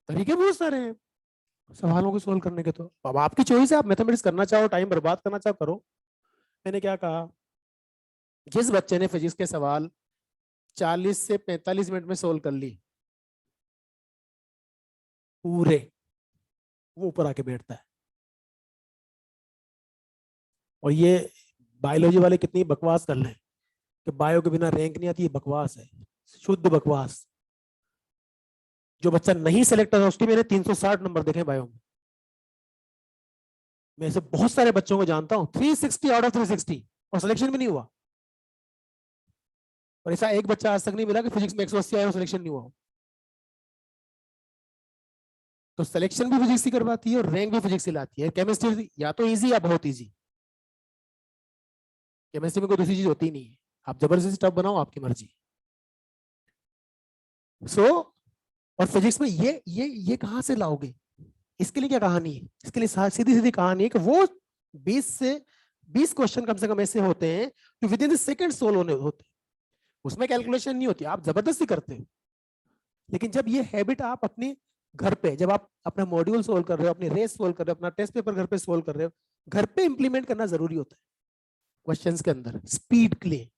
तरीके बहुत सारे हैं सवालों को सोल्व करने के। तो अब आपकी चॉइस है, आप मैथमेटिक्स करना चाहो, टाइम बर्बाद करना चाहो, करो। मैंने क्या कहा, जिस बच्चे ने फिजिक्स के सवाल 40 से 45 मिनट में सोल्व कर ली पूरे, वो ऊपर आके बैठता है। और ये बायोलॉजी वाले कितनी बकवास कर रहे हैं कि बायो के बिना रैंक नहीं आती, ये बकवास है, शुद्ध बकवास। जो बच्चा नहीं सेलेक्ट होता उसके मैंने 360 नंबर देखे बायो में, मैं ऐसे बहुत सारे बच्चों को जानता हूँ 360 आउट ऑफ 360 और सिलेक्शन भी नहीं हुआ। और ऐसा एक बच्चा आज तक नहीं मिला कि फिजिक्स में 180 आया और सिलेक्शन नहीं हुआ। तो सिलेक्शन भी फिजिक्स ही करवाती है और रैंक भी फिजिक्स ही लाती है। केमिस्ट्री या तो इजी या बहुत इजी, केमिस्ट्री में कोई दूसरी चीज होती नहीं है। आप जबरदस्ती टफ बनाओ, आपकी मर्जी। और फिजिक्स में ये कहां से लाओगे? इसके लिए क्या कहानी है? इसके लिए सीधी सीधी कहानी है कि वो 20 क्वेश्चन कम से कम ऐसे होते हैं जो with in the second solve होने होते हैं। उसमें कैलकुलेशन नहीं होती, आप जबरदस्ती करते हो। लेकिन जब ये हैबिट आप अपने घर पे, जब आप अपना मॉड्यूल सोल्व कर रहे हो, अपनी रेस सोल्व कर रहे हो, अपना टेस्ट पेपर घर पे सोल्व कर रहे हो, घर पे इंप्लीमेंट करना जरूरी होता है क्वेश्चंस के अंदर स्पीड के लिए।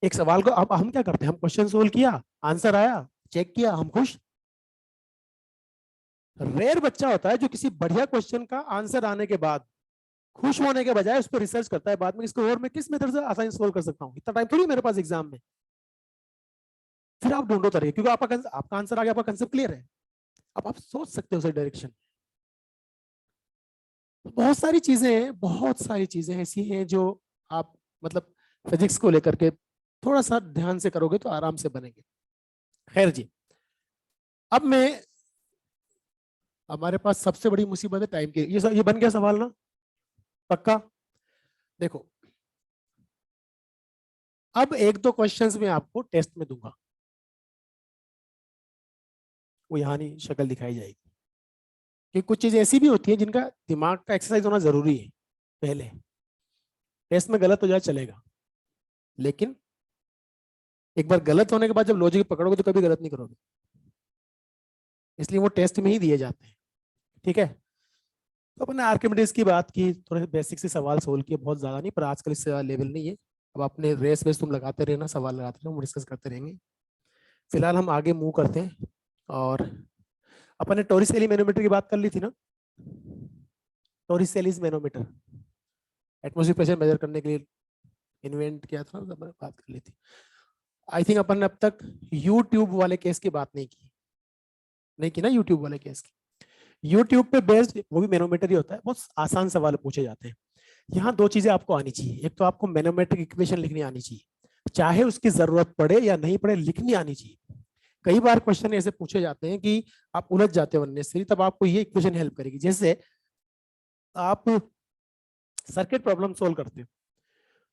एक सवाल को अब हम क्या करते हैं, हम क्वेश्चन सोल्व किया, आंसर आया, चेक किया, हम खुश। रेयर बच्चा होता है जो किसी बढ़िया क्वेश्चन का आंसर आने के बाद खुश होने के बजाय उस पर रिसर्च करता है बाद में, इसको और मैं किस मेथड से आसानी सोल्व कर सकता हूँ, इतना टाइम थोड़ी मेरे पास एग्जाम में। फिर आप ढूंढो तरीके, क्योंकि आपका आंसर आ गया, आपका कंसेप्ट क्लियर है, अब आप सोच सकते हो उस डायरेक्शन। बहुत सारी चीजें हैं, बहुत सारी चीजें ऐसी हैं जो आप मतलब फिजिक्स को लेकर के थोड़ा सा ध्यान से करोगे तो आराम से बनेंगे। खैर जी, अब मैं, हमारे पास सबसे बड़ी मुसीबत है टाइम की। ये बन गया सवाल ना? पक्का? देखो, अब एक दो क्वेश्चंस में आपको टेस्ट में दूंगा, वो यहाँ नहीं शक्ल दिखाई जाएगी, कि कुछ चीजें ऐसी भी होती है जिनका दिमाग का एक्सरसाइज होना जरूरी है। पहले टेस्ट में गलत हो जाए चलेगा, लेकिन एक बार गलत होने के बाद जब लॉजिक पकड़ोगे तो कभी गलत नहीं करोगे, इसलिए वो टेस्ट में ही दिए जाते हैं। ठीक है, तो अपने आर्किमिडीज की बात की, थोड़े बेसिक से सवाल सोल्व किए, बहुत ज्यादा नहीं, पर आजकल इससे लेवल नहीं है। अब अपने रेस वेस तुम लगाते रहना, सवाल लगाते रहना, हम डिस्कस करते रहेंगे। फिलहाल हम आगे मूव करते हैं। और अपन ने टोरिसेली मैनोमीटर की बात कर ली थी ना? टोरिसेलीज मैनोमीटर एटमॉस्फेरिक प्रेशर मेजर करने के लिए इन्वेंट किया था, अपन ने बात कर ली थी। आई थिंक अपन ने अब तक यूट्यूब वाले केस की बात नहीं की ना, यूट्यूब वाले केस की। यूट्यूब पे बेस्ड वो भी मैनोमीटर ही होता है, बहुत आसान सवाल पूछे जाते हैं। यहाँ दो चीजें आपको आनी चाहिए, एक तो आपको मैनोमेट्रिक इक्वेशन लिखनी आनी चाहिए, चाहे उसकी जरूरत पड़े या नहीं पड़े, लिखनी आनी चाहिए। कई बार क्वेश्चन ऐसे पूछे जाते हैं कि आप उलझ जाते हो अननेसेसरी, तब आपको ये इक्वेशन हेल्प करेगी। जैसे आप सर्किट प्रॉब्लम सोल्व करते हो,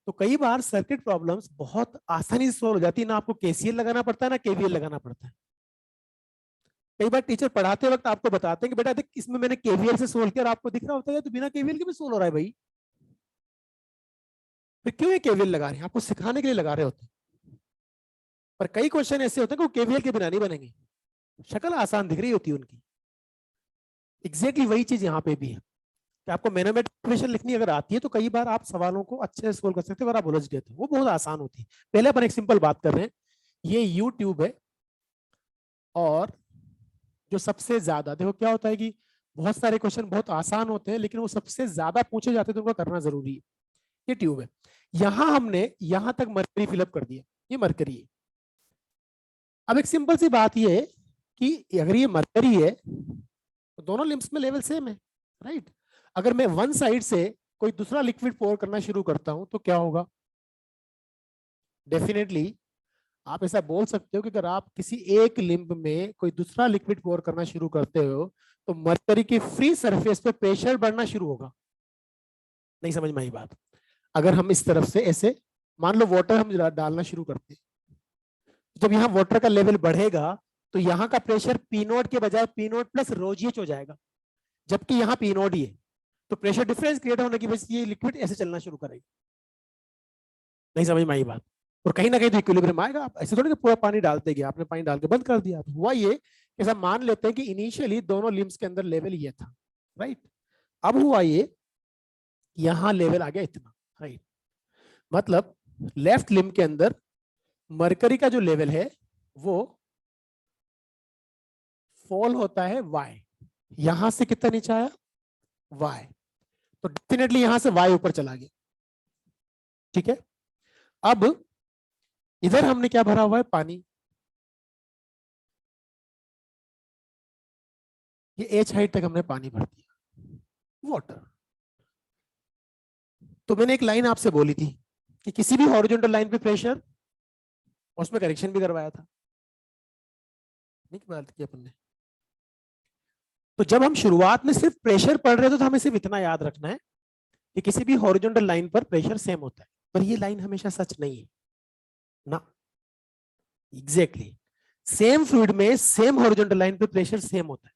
तो कई बार सर्किट प्रॉब्लम्स बहुत आसानी से सोल्व हो जाती है, ना आपको केसीएल लगाना पड़ता है ना केवीएल लगाना पड़ता है। कई बार टीचर पढ़ाते वक्त आपको बताते हैं कि बेटा देख इसमें मैंने केवीएल से सोल्व किया, और आपको दिख रहा होता है तो बिना केवीएल के भी सोल्व हो रहा है भाई, फिर क्यों ये केवीएल लगा रहे हैं? आपको सिखाने के लिए लगा रहे होते हैं। पर कई क्वेश्चन ऐसे होते हैं कि वो केवीएल के बिना नहीं बनेंगे, शक्ल आसान दिख रही होती है उनकी। एग्जैक्टली वही चीज यहाँ पे भी है कि आपको मैथमेटिक्स इक्वेशन लिखनी अगर आती है तो कई बार आप सवालों को अच्छे से सोल्व कर सकते हो, अगर आप उलझ गए तो वो बहुत आसान होती है। पहले अपन एक सिंपल बात कर रहे हैं, ये यूट्यूब है, और जो सबसे ज्यादा, देखो क्या होता है कि बहुत सारे क्वेश्चन बहुत आसान होते हैं लेकिन वो सबसे ज्यादा पूछे जाते हैं तो उनको करना जरूरी है। ये ट्यूब है, यहां हमने यहां तक मरकरी फिलअप कर दिया, ये मरकरी है। अब एक सिंपल सी बात ये है कि अगर ये मरकरी है तो दोनों लिम्स में लेवल सेम है, राइट? अगर मैं वन साइड से कोई दूसरा लिक्विड पोर करना शुरू करता हूं तो क्या होगा? डेफिनेटली आप ऐसा बोल सकते हो कि अगर आप किसी एक लिम्ब में कोई दूसरा लिक्विड पोर करना शुरू करते हो तो मरकरी की फ्री सरफेस पे प्रेशर बढ़ना शुरू होगा। नहीं समझ में आई बात? अगर हम इस तरफ से ऐसे मान लो वाटर हम डालना शुरू करते हैं, जब यहाँ वाटर का लेवल बढ़ेगा तो यहाँ का प्रेशर पी नोट के बजाय पी नोट प्लस रोजीएच हो जाएगा, जबकि यहाँ पी नोट ही है। तो प्रेशर डिफरेंस क्रिएट होने की वजह से ये लिक्विड ऐसे चलना शुरू करेगा। नहीं समझ में आई बात? और कहीं ना कहीं तो इक्विलिब्रियम आएगा। आप ऐसे थोड़ी कि पूरा पानी डालते गए, आपने पानी डाल के बंद कर दिया। तो हुआ ये कि सब मान लेते हैं कि इनिशियली दोनों लिम्स के अंदर लेवल ये था, राइट? अब हुआ ये, यहां लेवल आ गया इतना, राइट? मतलब लेफ्ट लिम्ब के अंदर मरकरी का जो लेवल है वो फॉल होता है वाई, यहां से कितना नीचे आया? वाई। तो डेफिनेटली यहां से वाई ऊपर चला गया, ठीक है? अब इधर हमने क्या भरा हुआ है? पानी। ये एच हाइट तक हमने पानी भर दिया, वाटर। तो मैंने एक लाइन आपसे बोली थी कि किसी भी हॉरिजॉन्टल लाइन पे प्रेशर, उसमें करेक्शन भी करवाया था, नहीं बात की अपन ने। तो जब हम शुरुआत में सिर्फ प्रेशर पढ़ रहे थे तो हमें सिर्फ इतना याद रखना है कि किसी भी हॉरिजॉन्टल लाइन पर प्रेशर सेम होता है, पर ये लाइन हमेशा सच नहीं है ना। एग्जैक्टली सेम फ्लूइड में सेम हॉरिजॉन्टल लाइन पे प्रेशर सेम होता है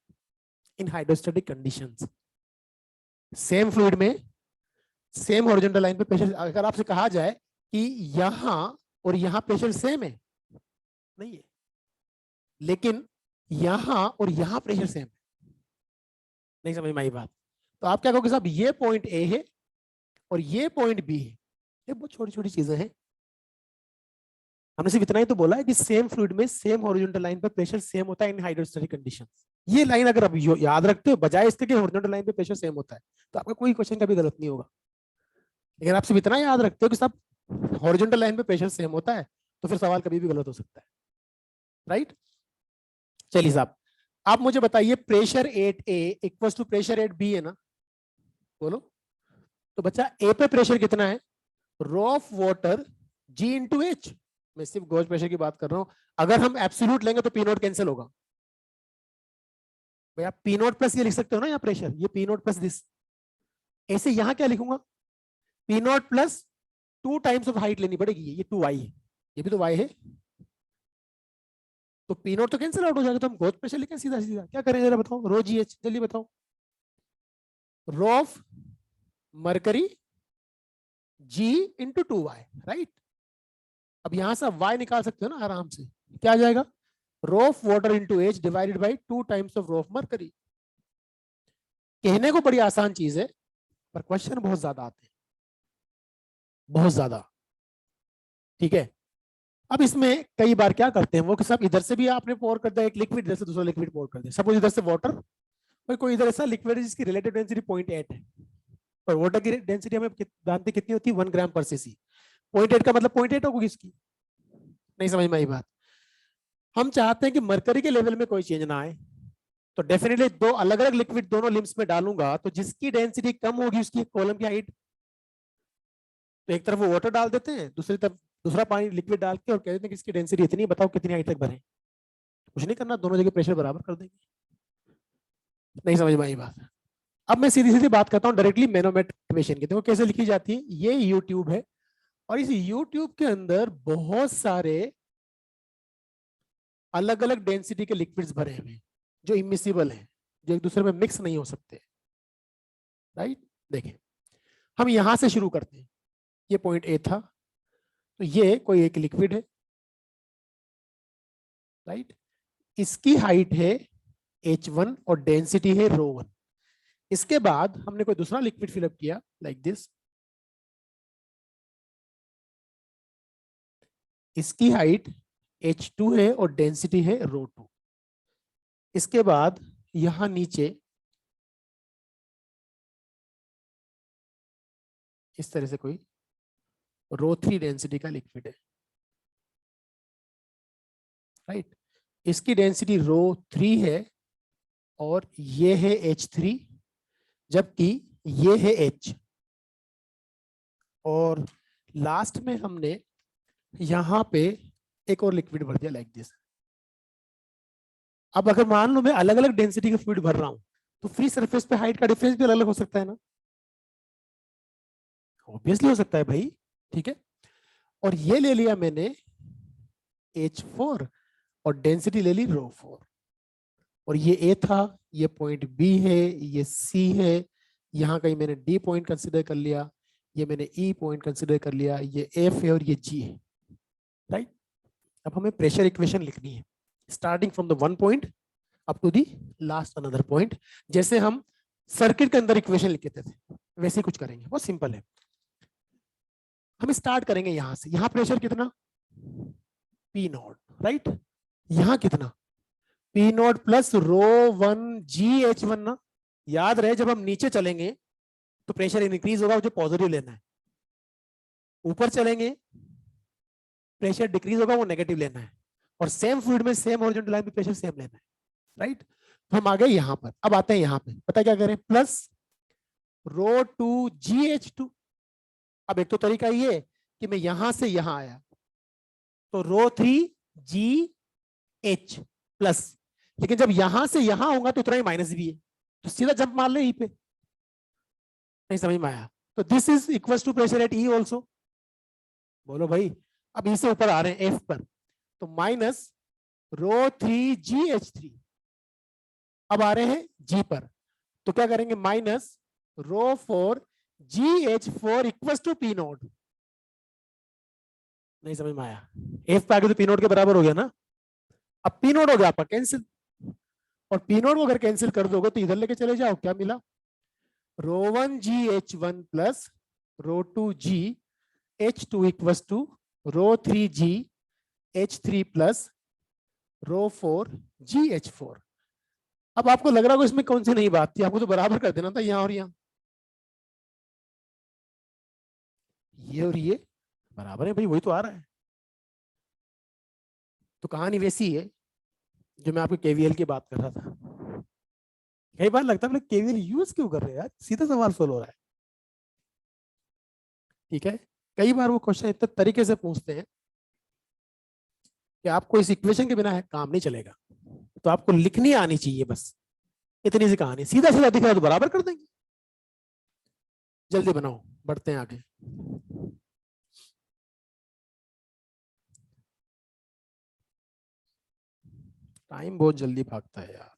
इन हाइड्रोस्टैटिक कंडीशंस। सेम फ्लूइड में सेम हॉरिजॉन्टल लाइन पे प्रेशर, अगर आपसे कहा जाए कि यहां और यहां प्रेशर सेम है, नहीं है, लेकिन यहां और यहां प्रेशर सेम है, नहीं समझ में आई बात। तो आप क्या कहोगे साहब, ये पॉइंट ए है और ये पॉइंट बी है, ये बहुत छोटी छोटी चीजें हैं। हमने सिर्फ इतना ही तो बोला है कि सेम फ्लूइड में सेम हॉरिजॉन्टल लाइन पर प्रेशर सेम होता है इन हाइड्रोस्टैटिक कंडीशंस। ये लाइन अगर आप याद रखते हो बजाय इसके कि हॉरिजॉन्टल लाइन पे प्रेशर सेम होता है, तो आपका कोई क्वेश्चन कभी गलत नहीं होगा। लेकिन आप सिर्फ इतना याद रखते हो कि साहब हॉरिजॉन्टल लाइन पे प्रेशर सेम होता है, तो फिर सवाल कभी भी गलत हो सकता है, राइट। चलिए साहब, आप मुझे बताइए pressure 8A equals to pressure 8B है ना, बोलो। तो बच्चा ए पे प्रेशर कितना है, rho of water g into h. मैं सिर्फ गॉज प्रेशर की बात कर रहा हूं, अगर हम एब्सोल्यूट लेंगे तो पी नोट कैंसिल होगा। भाई आप पी नोट प्लस ये लिख सकते हो ना, यहाँ प्रेशर, ये पी नोट प्लस दिस। ऐसे यहां क्या लिखूंगा, P note plus 2 times of height लेनी पड़ेगी, ये 2y है, ये भी तो y है, तो पी नोट तो कैंसिल आउट हो जाएगा, तो हम गॉज प्रेशर लिखें सीधा सीधा। क्या करें जरा बताओ, रो जी एच, जल्दी बताओ। Rho of mercury g into 2y, right. अब यहां से y निकाल सकते हो ना आराम से, क्या आ जाएगा, rho of water into h divided by 2 times of rho of mercury. कहने को बड़ी आसान चीज है, पर क्वेश्चन बहुत ज्यादा आते हैं, बहुत ज्यादा, ठीक है। अब इसमें कई बार क्या करते हैं वो कि सब इधर से भी आपने पोर कर दिया एक लिक्विड, इधर से दूसरा लिक्विड पोर कर दिया, सपोज इधर से वाटर, भाई कोई इधर ऐसा लिक्विड है जिसकी रिलेटिव डेंसिटी 0.8 है, और वाटर की डेंसिटी हमें जानते कितनी होती है, 1 ग्राम पर सीसी। 0.8 का मतलब 0.8 होगी इसकी, नहीं समझ में आई बात। हम चाहते हैं कि मरकरी के लेवल में कोई चेंज ना आए, तो डेफिनेटली दो अलग अलग लिक्विड दोनों लिम्स में डालूंगा, तो जिसकी डेंसिटी कम होगी उसकी कॉलम की हाइट, तो एक तरफ वो वाटर डाल देते हैं, दूसरी तरफ दूसरा पानी लिक्विड डाल के और कह देते हैं कि इसकी डेंसिटी इतनी, बताओ कितनी हाइट तक भरें। कुछ नहीं करना, दोनों जगह प्रेशर बराबर कर देंगे, नहीं समझ में आई बात। अब मैं सीधी सीधी बात करता हूँ डायरेक्टली मैनोमेट्रिक इक्वेशन की। देखो कैसे लिखी जाती है, ये यूट्यूब है और इस यूट्यूब के अंदर बहुत सारे अलग अलग डेंसिटी के लिक्विड्स भरे हुए हैं जो इमिसिबल हैं, जो एक दूसरे में मिक्स नहीं हो सकते, राइट। देखें हम यहां से शुरू करते हैं, ये पॉइंट ए था, तो ये कोई एक लिक्विड है, राइट। इसकी हाइट है h1 और डेंसिटी है ρ1। इसके बाद हमने कोई दूसरा लिक्विड फिलअप किया लाइक दिस, इसकी हाइट h2 है और डेंसिटी है ρ2। इसके बाद यहां नीचे इस तरह से कोई ρ3 डेंसिटी का लिक्विड है, राइट। इसकी डेंसिटी ρ3 है और ये है h3, जबकि ये है h। और लास्ट में हमने यहां पे एक और लिक्विड भर दिया लाइक दिस। अब अगर मान लो मैं अलग अलग डेंसिटी का फ्लूइड भर रहा हूं, तो फ्री सरफेस पे हाइट का डिफरेंस भी अलग अलग हो सकता है ना, ऑब्वियसली हो सकता है भाई, ठीक है। और ये ले लिया मैंने H4 और डेंसिटी ले ली ρ4, और ये A था, ये पॉइंट B है, ये C है, यहाँ कहीं मैंने D पॉइंट कंसिडर कर लिया, ये मैंने E पॉइंट कंसिडर कर लिया, ये F है और ये G है, राइट। अब हमें प्रेशर इक्वेशन लिखनी है starting from the one point up to the last another point. जैसे हम सर्किट के अंदर इक्वेशन लिखते थे वैसे ही कुछ करेंगे, बहुत सिंपल है। हम स्टार्ट करेंगे यहां से, यहां प्रेशर कितना, P नॉट, राइट। यहां कितना, P नॉट प्लस ρ1 GH1 ना। याद रहे जब हम नीचे चलेंगे तो प्रेशर इंक्रीज होगा, जो पॉजिटिव लेना है, ऊपर चलेंगे प्रेशर डिक्रीज होगा, वो नेगेटिव लेना है, और सेम फ्लूइड में सेम हॉरिजॉन्टल लाइन पे प्रेशर सेम लेना है, राइट। तो हम आ गए यहां पर, अब आते हैं यहां पे, पता क्या करें, प्लस ρ2 GH2, अब एक तो तरीका ये कि मैं यहां से यहां आया तो रो 3 GH प्लस, लेकिन जब यहां से यहां होगा तो उतना ही माइनस भी है, तो सीधा जंप मार ले ई पे। नहीं समझ में आया? तो this is equal to pressure at E also. बोलो भाई। अब ई से ऊपर आ रहे हैं एफ पर, तो माइनस रो 3 GH3। अब आ रहे हैं जी पर, तो क्या करेंगे? Minus rho 4 GH4 equal to p naught. नहीं समझ में आया? एफ पे आगे तो पी नोट के बराबर हो गया ना। अब पी नोट हो गया आपका कैंसिल, और पी नोट को अगर कैंसिल कर दोगे तो इधर लेके चले जाओ, क्या मिला? Rho 1 GH1 plus rho 2 GH2 equal to rho 3 GH3 plus rho 4 GH4। अब आपको लग रहा होगा इसमें कौन सी नई बात थी, आपको तो बराबर कर देना था यहां और यहां। ये और ये बराबर है भाई, वही तो आ रहा है। तो कहानी वैसी है जो मैं आपको केवीएल की बात कर रहा था। कई बार लगता है केवीएल यूज क्यों कर रहे हैं यार, सीधा सवाल सोल्व हो रहा है। ठीक है, कई बार वो क्वेश्चन इतने तरीके से पूछते हैं कि आपको इस इक्वेशन के बिना है काम नहीं चलेगा, तो आपको लिखनी आनी चाहिए बस, इतनी सी कहानी। सीधा सीधा दिख रहा है तो बराबर कर देंगे। जल्दी बनाओ, बढ़ते हैं आगे। टाइम बहुत जल्दी भागता है यार।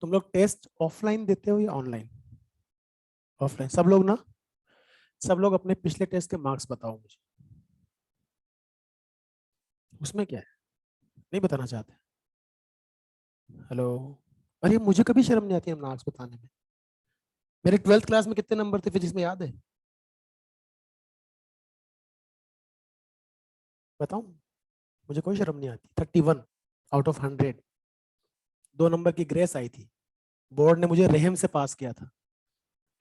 तुम लोग टेस्ट ऑफलाइन देते हो या ऑनलाइन? ऑफलाइन सब लोग ना। सब लोग अपने पिछले टेस्ट के मार्क्स बताओ मुझे। उसमें क्या है, नहीं बताना चाहते? हेलो। अरे मुझे कभी शर्म नहीं आती है मार्क्स बताने में। मेरे 12th क्लास में कितने नंबर थे फिजिक्स में, याद है? बताऊं? मुझे कोई शर्म नहीं आती। 31 आउट ऑफ 100। 2 नंबर की ग्रेस आई थी, बोर्ड ने मुझे रहम से पास किया था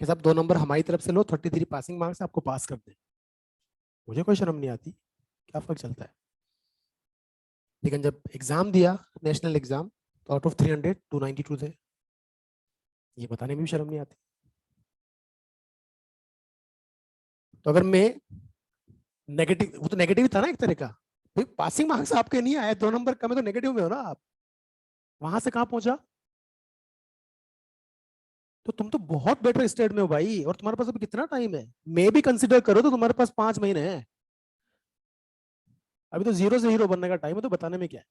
कि साहब 2 नंबर हमारी तरफ से लो, 33 पासिंग मार्क्स आपको पास कर दे। मुझे कोई शर्म नहीं आती, क्या फर्क चलता है? लेकिन जब एग्जाम दिया, नेशनल एग्जाम, तो आउट ऑफ 300 292 थे। ये बताने में भी शर्म नहीं आती। तो अगर मैं नेगेटिव, वो तो नेगेटिव था ना एक तरह का, भाई पासिंग मार्क्स आपके नहीं आए, 2 नंबर कम है, तो नेगेटिव में हो ना आप। वहां से कहां पहुंचा? तो तुम तो बहुत बेटर स्टेट में हो भाई, और तुम्हारे पास अभी कितना टाइम है? मैं भी कंसिडर करो तो तुम्हारे पास 5 महीने हैं। अभी तो जीरो से हीरो बनने का टाइम है, तो बताने में क्या है?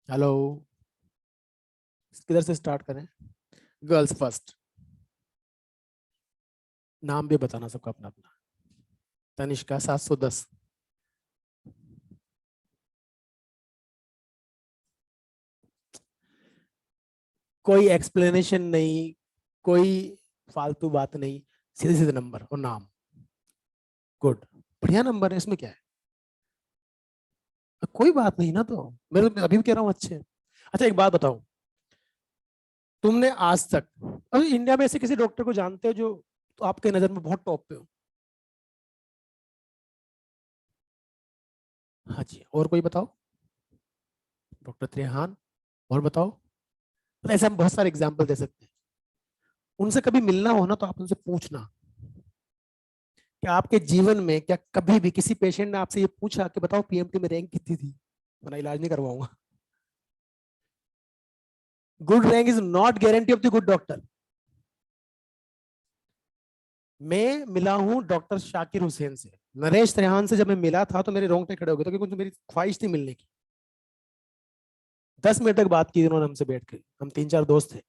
हेलो। किधर से स्टार्ट करें? Girls first. नाम भी बताना सबका अपना अपना। तनिष्का 710। कोई एक्सप्लेनेशन नहीं, कोई फालतू बात नहीं, सीधे सीधे नंबर और नाम। गुड, बढ़िया नंबर है, इसमें क्या है? कोई बात नहीं ना, तो मैं अभी भी कह रहा हूँ अच्छे। अच्छा एक बात बताओ, तुमने आज तक अभी इंडिया में ऐसे किसी डॉक्टर को जानते हो जो तो आपके नजर में बहुत टॉप पे हो? हाँ जी, और कोई बताओ? डॉक्टर त्रेहान। और बताओ? तो ऐसे हम बहुत सारे एग्जाम्पल दे सकते हैं। उनसे कभी मिलना हो ना तो आप उनसे पूछना कि आपके जीवन में क्या कभी भी किसी पेशेंट ने आपसे ये पूछा कि बताओ पीएमटी में रैंक कितनी थी? मैं इलाज नहीं करवाऊंगा। Good rank is not guarantee of the good doctor. मैं मिला हूं डॉक्टर शाकिर हुसैन से, नरेश त्रेहान से जब मैं मिला था तो मेरे रोंगटे खड़े हो गए थे, क्योंकि मेरी ख्वाहिश थी मिलने की। 10 मिनट तक बात की उन्होंने हमसे बैठ के, हम 3-4 दोस्त थे।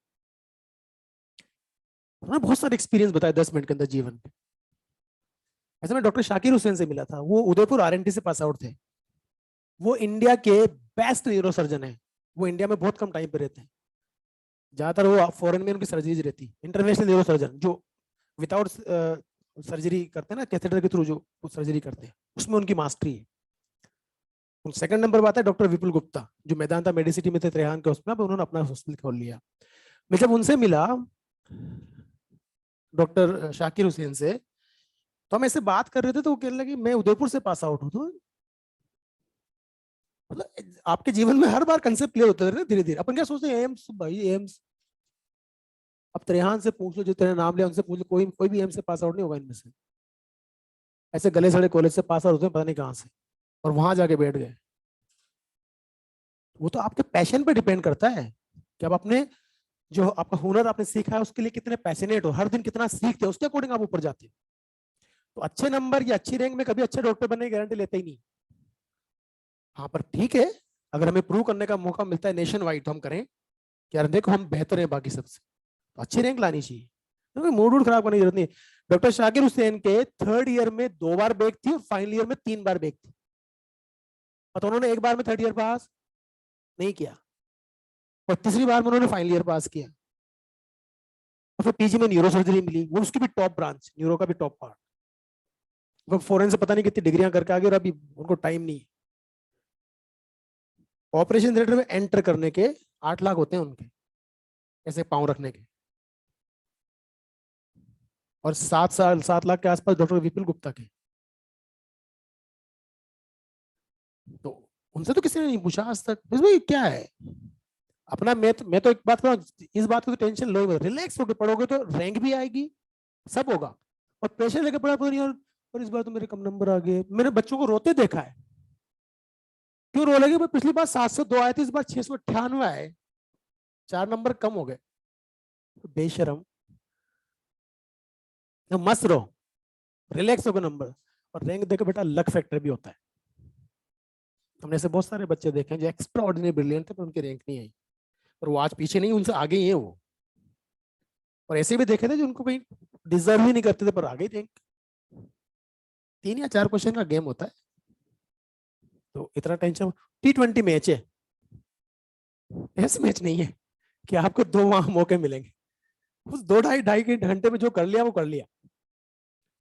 उन्होंने बहुत सारे एक्सपीरियंस बताया 10 मिनट के अंदर जीवन के। ऐसे मैं डॉक्टर शाकिर हुसैन से मिला था, वो उदयपुर आरएनटी से पास आउट थे। वो इंडिया के बेस्ट न्यूरो सर्जन है। वो इंडिया में बहुत कम टाइम पे रहते हैं, ज्यादातर वो फॉरेन में उनकी सर्जरीज रहती। इंटरनेशनल न्यूरो सर्जन जो विदाउट सर्जरी करते हैं ना, कैथेटर के थ्रू जो सर्जरी करते हैं, उसमें उनकी मास्टरी है। सेकंड नंबर पर आता है डॉक्टर विपुल गुप्ता, जो मैदांता मेडिसिटी में थे त्रेहान के हॉस्पिटल, उन्होंने अपना हॉस्पिटल खोल लिया। मैं जब उनसे मिला डॉक्टर शाकिर हुसैन से, तो हम ऐसे बात कर रहे थे, तो वो कहने लगे मैं उदयपुर से पास आउट हूँ। तो मतलब आपके जीवन में हर बार कंसेप्ट क्लियर होते रहते धीरे धीरे। अपन क्या सोचते हैं एम्स, भाई एम्स। अब त्रेहान से पूछ लो, जो तेरे नाम लिया उनसे पूछ लो, कोई कोई भी एम्स से पास आउट नहीं होगा इनमें से। ऐसे गले सड़े कॉलेज से पास आउट होते हैं पता नहीं कहाँ से, और वहां जाके बैठ गए। वो तो आपके पैशन पे डिपेंड करता है कि आप अपने जो आपका हुनर आपने सीखा है उसके लिए कितने पैशनेट हो, हर दिन कितना सीखते हो, उसके अकॉर्डिंग आप ऊपर जाते हो। तो अच्छे नंबर या अच्छी रैंक में कभी अच्छे डॉक्टर बनने की गारंटी लेते ही नहीं। हाँ, पर ठीक है, अगर हमें प्रूव करने का मौका मिलता है नेशन वाइड तो हम करें कि यार देखो हम बेहतर हैं बाकी सबसे, तो अच्छी रैंक लानी चाहिए, तो मूड वूड खराब करने की जरूरत नहीं। डॉक्टर शाकिर हुसैन के थर्ड ईयर में 2 बार बैक थी और फाइनल ईयर में 3 बार बैक थी, और तो उन्होंने एक बार में थर्ड ईयर पास नहीं किया, और तीसरी बार में उन्होंने फाइनल ईयर पास किया। और फिर पीजी में न्यूरो सर्जरी मिली, वो उसकी भी टॉप ब्रांच, न्यूरो का भी टॉप पार्ट। वो फॉरेन से पता नहीं कितनी डिग्रियां करके आ गए, और अभी उनको टाइम नहीं। ऑपरेशन थिएटर में एंटर करने के 8 लाख होते हैं उनके, ऐसे पाँव रखने के। और 7 लाख के आसपास डॉक्टर विपुल गुप्ता के। तो उनसे तो किसी ने नहीं पूछा आज तक भाई क्या है अपना। मैं तो एक बात कहूँ, इस बात की तो टेंशन लो ही, रिलैक्स होकर पढ़ोगे तो रैंक भी आएगी, सब होगा। और प्रेशर लेके पढ़ा पता नहीं यार, और इस बार तो मेरे कम नंबर आ गए। मैंने बच्चों को रोते देखा है। क्यों रो लगे भाई, पिछली बार 702 आए थे, इस बार 698 आए, 4 नंबर कम हो गए। बेशरम। तो मस्त रहो, रिलैक्स होकर नंबर। और रैंक देखो बेटा, लक फैक्टर भी होता है। हमने ऐसे बहुत सारे बच्चे देखे हैं जो एक्स्ट्रा ऑर्डिनरी ब्रिलियंट थे पर उनकी रैंक नहीं आई, और वो आज पीछे नहीं, उनसे आगे ही है वो। और ऐसे भी देखे थे जो उनको कहीं डिजर्व ही नहीं करते थे पर आगे ही रैंक। 3 या 4 क्वेश्चन का गेम होता है, तो इतना टेंशन। T20 मैच है, ऐसे मैच नहीं है कि आपको 2 मौके मिलेंगे। उस 2 ढाई 2.5 घंटे में जो कर लिया वो कर लिया,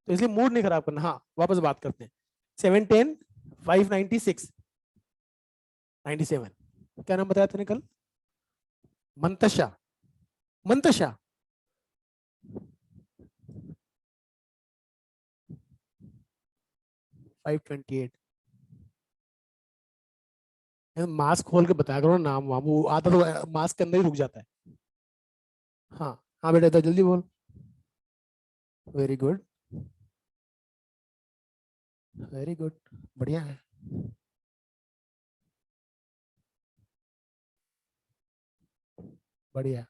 तो इसलिए मूड नहीं खराब करना। हाँ, वापस बात करते हैं। 710, 596, 97। क्या नाम बताया तूने कल? मंतशा। मंतशा। 528। मास्क खोल के बताया करो नाम वाम, वो आता तो मास्क के अंदर ही रुक जाता है। हाँ। हाँ बेटा, तो जल्दी बोल। वेरी गुड, वेरी गुड, बढ़िया है। बढ़िया।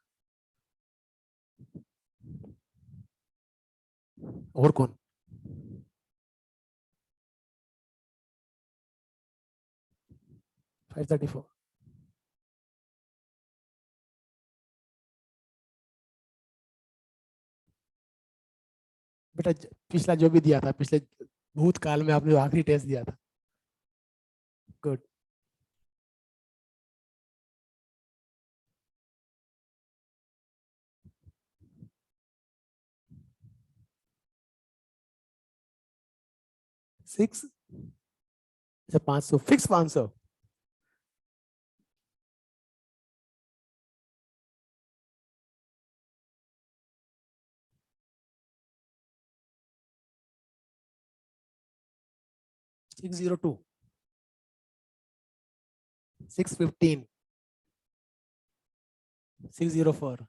और कौन? 534। बेटा पिछला जो भी दिया था, पिछले भूतकाल में आपने जो आखिरी टेस्ट दिया था। गुड। 6। अच्छा, 500 फिक्स, 500। 602। 615। 604।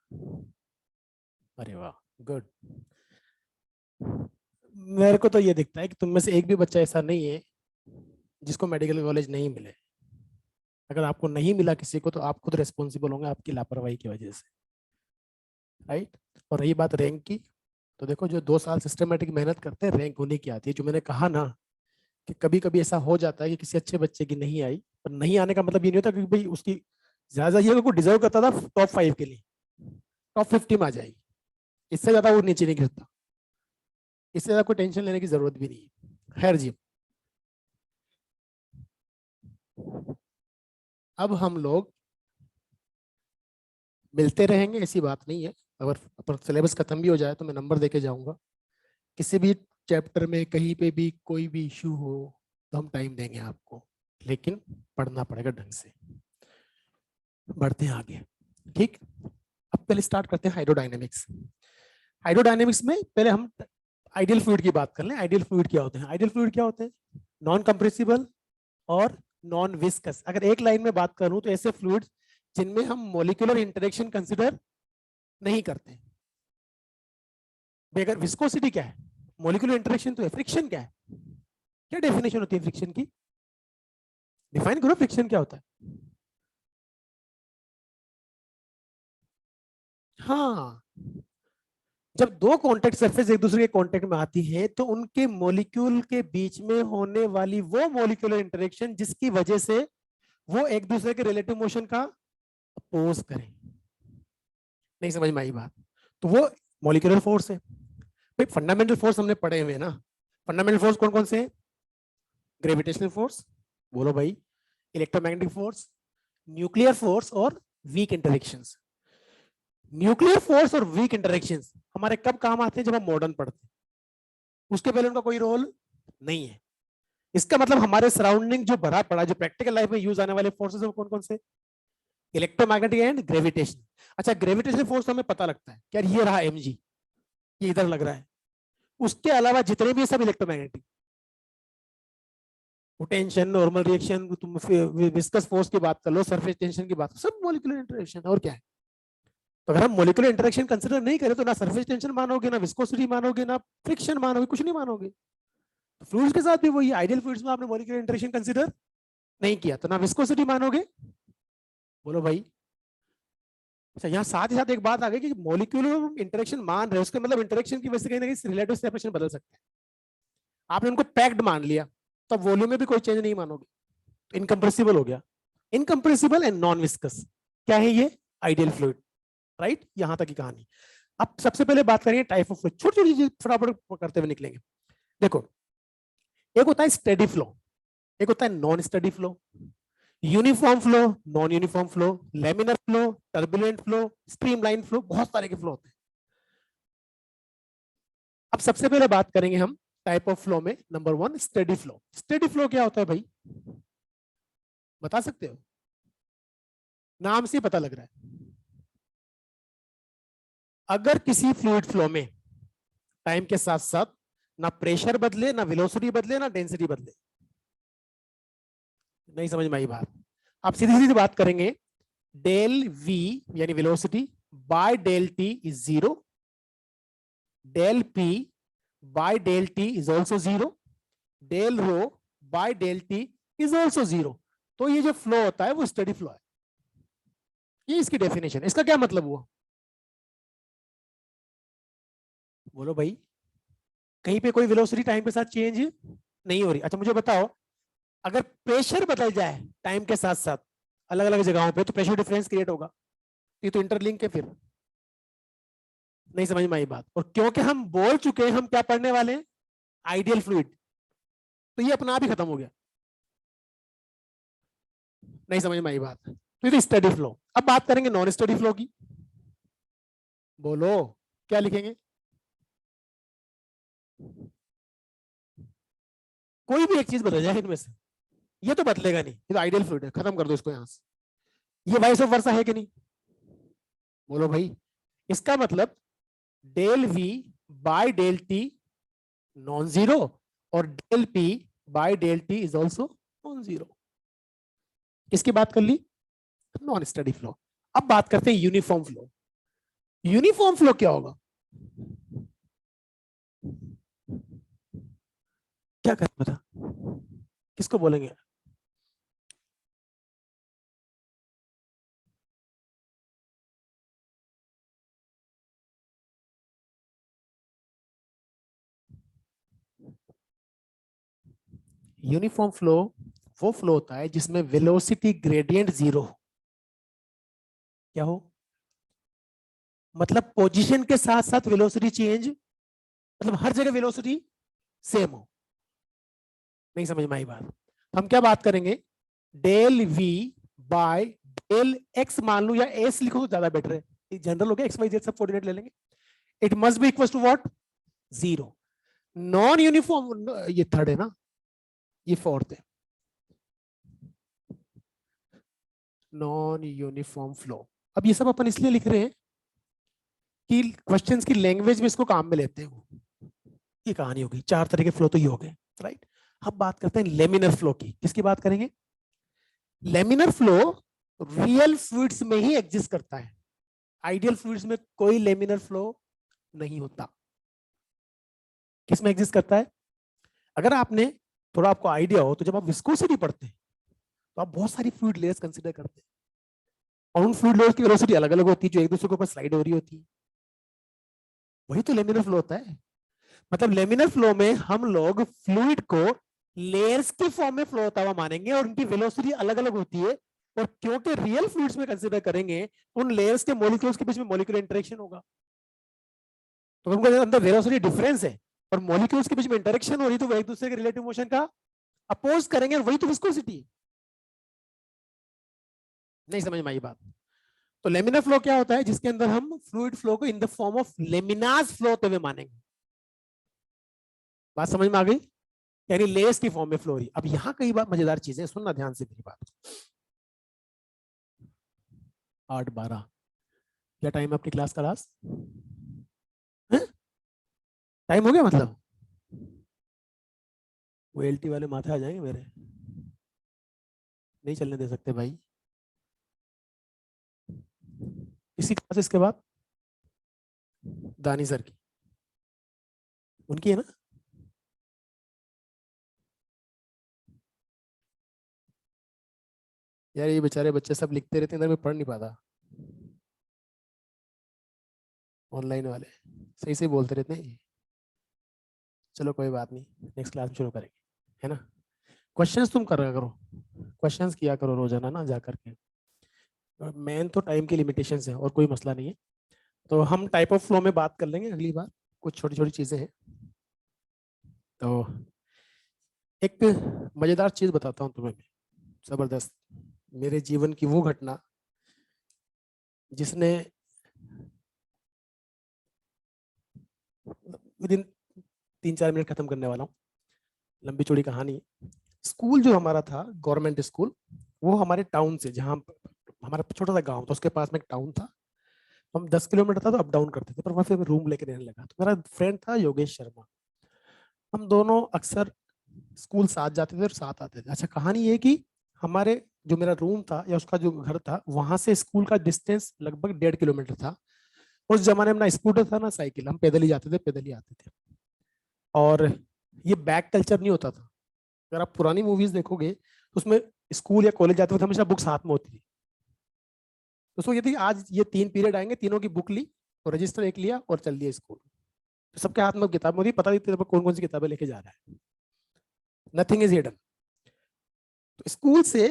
अरे वाह, गुड। मेरे को तो ये दिखता है कि तुम में से एक भी बच्चा ऐसा नहीं है जिसको मेडिकल कॉलेज नहीं मिले। अगर आपको नहीं मिला किसी को तो आप खुद रिस्पॉन्सिबल होंगे आपकी लापरवाही की वजह से, राइट। और रही बात रैंक की, तो देखो जो 2 साल सिस्टमेटिक मेहनत करते हैं रैंक होने की आती है। जो मैंने कहा ना कि कभी कभी ऐसा हो जाता है कि किसी अच्छे बच्चे की नहीं आई, पर नहीं आने का मतलब ये नहीं होता कि भाई उसकी ज्यादा ये कोई डिजर्व करता था टॉप 5 के लिए, टॉप 50 में आ जाएगी, इससे ज्यादा वो नीचे नहीं गिरता, इससे ज्यादा कोई टेंशन लेने की जरूरत भी नहीं है। खैर जी, अब हम लोग मिलते रहेंगे, ऐसी बात नहीं है। अगर सिलेबस खत्म भी हो जाए तो मैं नंबर देके जाऊंगा। किसी भी चैप्टर में कहीं पे भी कोई भी इशू हो तो हम टाइम देंगे आपको, लेकिन पढ़ना पड़ेगा ढंग से। बढ़ते हैं आगे, ठीक। अब पहले स्टार्ट करते हैं हाइड्रोडायनेमिक्स। हाइड्रोडायनेमिक्स में पहले हम आइडियल फ्लूइड की बात कर लें। आइडियल फ्लूइड क्या होते हैं? आइडियल फ्लूइड क्या होते हैं? नॉन कंप्रेसिबल और नॉन विस्कस। अगर एक लाइन में बात करूं तो ऐसे फ्लूइड जिनमें हम मॉलिक्यूलर इंटरेक्शन कंसिडर नहीं करते। अगर विस्कोसिटी क्या है? मॉलिक्यूलर इंटरेक्शन तो है। फ्रिक्शन क्या है? क्या डेफिनेशन होती है फ्रिक्शन की? डिफाइन करो, फ्रिक्शन क्या होता है? हाँ, जब दो कॉन्टेक्ट सरफेस एक दूसरे के कॉन्टेक्ट में आती है तो उनके मॉलिक्यूल के बीच में होने वाली वो मॉलिक्यूलर इंटरेक्शन जिसकी वजह से वो एक दूसरे के रिलेटिव मोशन का अपोज करें। नहीं समझ में आई बात? तो वो मॉलिक्यूलर फोर्स है। भाई फंडामेंटल फोर्स हमने पढ़े हुए ना। फंडामेंटल फोर्स कौन कौन से हैं? ग्रेविटेशनल फोर्स, बोलो भाई, इलेक्ट्रोमैग्नेटिक फोर्स, न्यूक्लियर फोर्स और वीक इंटरेक्शंस। न्यूक्लियर फोर्स और वीक इंटरेक्शंस हमारे कब काम आते हैं? जब हम मॉडर्न पढ़ते हैं। उसके पहले उनका कोई रोल नहीं है। इसका मतलब हमारे सराउंडिंग जो भरा पड़ा, जो प्रैक्टिकल लाइफ में यूज आने वाले फोर्सेस है वो कौन कौन से? Electromagnetic and gravitation. अच्छा, ग्रेविटेशनल फोर्स तो हमें पता लगता है कि यार ये रहा mg, ये इधर लग रहा है। उसके अलावा जितने भी सब इलेक्ट्रोमैग्नेटिक, टेंशन, नॉर्मल रिएक्शन, तुम विस्कस फोर्स की बात कर लो, सरफेस टेंशन की बात, सब मॉलिक्यूलर इंटरेक्शन। और क्या है? तो अगर हम मॉलिक्यूलर इंटरेक्शन कंसिडर नहीं करें तो ना सरफेस टेंशन मानोगे, ना विस्कोसिटी मानोगे, ना फ्रिक्शन मानोगे, कुछ नहीं मानोगे। तो फ्लूइड्स के साथ भी वही, आइडियल फ्लूइड्स में आपने मॉलिक्यूलर इंटरेक्शन कंसिडर नहीं किया तो ना विस्कोसिटी मानोगे, बोलो भाई। अच्छा, यहाँ साथ ही साथ एक बात आ गई कि मॉलिक्यूलर इंटरेक्शन मान रहे हो, उसके मतलब इंटरेक्शन की वजह से कहीं ना कहीं रिलेटिव सेपरेशन बदल सकता है। आपने उनको पैक्ड मान लिया तो वॉल्यूम में भी कोई चेंज नहीं मानोगे, तो इनकम्प्रेसिबल हो गया। इनकम्प्रेसिबल एंड नॉन विस्कस क्या है? ये आइडियल फ्लूइड, राइट। यहां तक की कहानी। अब सबसे पहले बात करेंगे टाइप ऑफ फ्लूइड, छोटी छोटी चीज फटाफट करते हुए निकलेंगे। देखो, एक होता है स्टेडी फ्लो, एक होता है non steady flow, uniform flow, non uniform flow, laminar flow, turbulent flow, streamline flow, बहुत सारे के फ्लो होते हैं। अब सबसे पहले बात करेंगे हम टाइप ऑफ फ्लो में। Number 1, steady flow. Steady flow क्या होता है भाई? बता सकते हो? नाम से पता लग रहा है। अगर किसी फ्लूइड फ्लो में टाइम के साथ साथ ना प्रेशर बदले, ना वेलोसिटी बदले, ना डेंसिटी बदले, नहीं समझ में आई बात? आप सीधी सीधी बात करेंगे, डेल वी यानी velocity by del T is 0, del P by del T is also 0, del rho by del T is also 0। तो ये जो फ्लो होता है वो स्टेडी फ्लो है। ये इसकी डेफिनेशन है। इसका क्या मतलब हुआ? बोलो भाई, कहीं पे कोई वेलोसिटी टाइम के साथ चेंज नहीं हो रही। अच्छा मुझे बताओ, अगर प्रेशर बदल जाए टाइम के साथ साथ अलग अलग जगहों पे तो प्रेशर डिफरेंस क्रिएट होगा। ये तो इंटरलिंक है फिर। नहीं समझ में आई बात? और क्योंकि हम बोल चुके हैं हम क्या पढ़ने वाले हैं, आइडियल फ्लूइड, तो ये अपना आप ही खत्म हो गया। नहीं समझ में आई बात? तो ये तो स्टडी फ्लो। अब बात करेंगे नॉन स्टडी फ्लो की। बोलो, क्या लिखेंगे? कोई भी एक चीज बदल जाए इनमें से, ये तो बदलेगा नहीं, ये तो आइडियल फ्लूइड है, खत्म कर दो इसको यहां से। ये वाइस ऑफ वर्सा है कि नहीं? बोलो भाई। इसका मतलब del we by del T non zero और del P by del T is also non zero. किसकी बात कर ली? Non steady flow. अब बात करते हैं यूनिफॉर्म फ्लो। यूनिफॉर्म फ्लो क्या होगा? क्या करें बता, किसको बोलेंगे? यूनिफॉर्म फ्लो वो फ्लो होता है जिसमें वेलोसिटी ग्रेडियंट जीरो हो। क्या हो? मतलब पोजीशन के साथ साथ वेलोसिटी चेंज, मतलब हर जगह वेलोसिटी सेम हो। नहीं समझ में आई बात? हम क्या बात करेंगे, del we by del x मान लू, या एस लिखो तो ज्यादा बेटर है, जनरल हो गया, एक्स वाई जेड सब कोऑर्डिनेट ले लेंगे। It must be equal to what? Zero. Non uniform, ये थर्ड है ना, ये फोर्थ है, नॉन यूनिफॉर्म फ्लो। अब ये सब अपन इसलिए लिख रहे हैं कि क्वेश्चंस की लैंग्वेज में इसको काम में लेते हैं। ये कहानी होगी, चार तरह के फ्लो तो ये हो गए, राइट। अब बात करते हैं लेमिनर फ्लो की। किसकी बात करेंगे? लेमिनर फ्लो रियल फ्लूइड्स में ही एग्जिस्ट करता है, आइडियल फ्लूइड्स में कोई लेमिनर फ्लो नहीं होता। किस में एग्जिस्ट करता है? अगर आपने थोड़ा आपको आइडिया हो तो जब आप विस्कोसिटी पढ़ते हैं तो आप बहुत सारी फ्लूइड लेयर्स कंसीडर करते हैं, और उन फ्लूइड लेयर्स की वेलोसिटी अलग अलग होती है जो एक दूसरे के ऊपर स्लाइड हो रही होती है। वही तो लेमिनर फ्लो होता है। मतलब लेमिनर फ्लो में हम लोग फ्लूइड को लेयर्स के फॉर्म में फ्लो होता हुआ मानेंगे और उनकी वेलोसिटी अलग अलग होती है, और क्योंकि रियल फ्लूइड्स में कंसीडर करेंगे उन लेयर्स के मॉलिक्यूल्स के बीच में मॉलिक्यूलर इंटरेक्शन होगा, तो उनके अंदर वेलोसिटी डिफरेंस है और मॉलिक्यूल्स के बीच में इंटरेक्शन हो रही, तो वो एक दूसरे के रिलेटिव मोशन का अपोज करेंगे, और वही तो विस्कोसिटी है। नहीं समझ में आई बात? तो लेमिनर फ्लो क्या होता है? जिसके अंदर हम फ्लूइड फ्लो को in the form of laminar flow होते हुए मानेंगे। बात समझ में आ गई? यानी लेस की फॉर्म में फ्लो हो रही। अब यहां कई बार मजेदार चीजें, सुनना ध्यान से मेरी बात। 8:12 क्या टाइम है अपनी क्लास का लास्ट? टाइम हो गया मतलब? वो एलटी वाले माथे आ जाएंगे मेरे, नहीं चलने दे सकते भाई। इसी क्लास इसके बाद दानी सर की, उनकी है ना? यार ये बेचारे बच्चे सब लिखते रहते हैं, इधर मैं पढ़ नहीं पाता। ऑनलाइन वाले सही सही बोलते रहते हैं। चलो कोई बात नहीं, नेक्स्ट क्लास में शुरू करेंगे, है ना? क्वेश्चंस तुम कर करो, क्वेश्चंस किया करो रोजाना ना जा करके। मेन तो टाइम की लिमिटेशन है और कोई मसला नहीं है। तो हम टाइप ऑफ फ्लो में बात कर लेंगे अगली बार, कुछ छोटी छोटी चीजें हैं। तो एक मजेदार चीज बताता हूँ तुम्हें, जबरदस्त, मेरे जीवन की वो घटना जिसने विद इन 3-4 मिनट खत्म करने वाला हूँ, लंबी चौड़ी कहानी। स्कूल जो हमारा था, गवर्नमेंट स्कूल, वो हमारे टाउन से, जहाँ हमारा छोटा सा गांव था उसके पास में एक टाउन था। हम 10 किलोमीटर था तो अप डाउन करते थे, पर वहाँ फिर रूम लेके रहने लगा। तो मेरा फ्रेंड था योगेश शर्मा, हम दोनों अक्सर स्कूल साथ जाते थे और साथ आते थे। अच्छा, कहानी ये कि हमारे जो मेरा रूम था या उसका जो घर था, वहां से स्कूल का डिस्टेंस लगभग 1.5 किलोमीटर था। उस जमाने में ना स्कूटर था ना साइकिल, हम पैदल ही जाते थे, पैदल ही आते थे। और ये बैक कल्चर नहीं होता था। अगर आप पुरानी मूवीज देखोगे तो उसमें स्कूल या कॉलेज जाते वक्त हमेशा बुक्स हाथ में होती थी। तो उसमें ये थी, आज ये 3 पीरियड आएंगे, तीनों की बुक ली और रजिस्टर एक लिया और चल दिया स्कूल। तो सबके हाथ में किताब होती, पता नहीं कौन कौन सी किताबें लेके जा रहा है। Nothing is hidden. तो स्कूल से,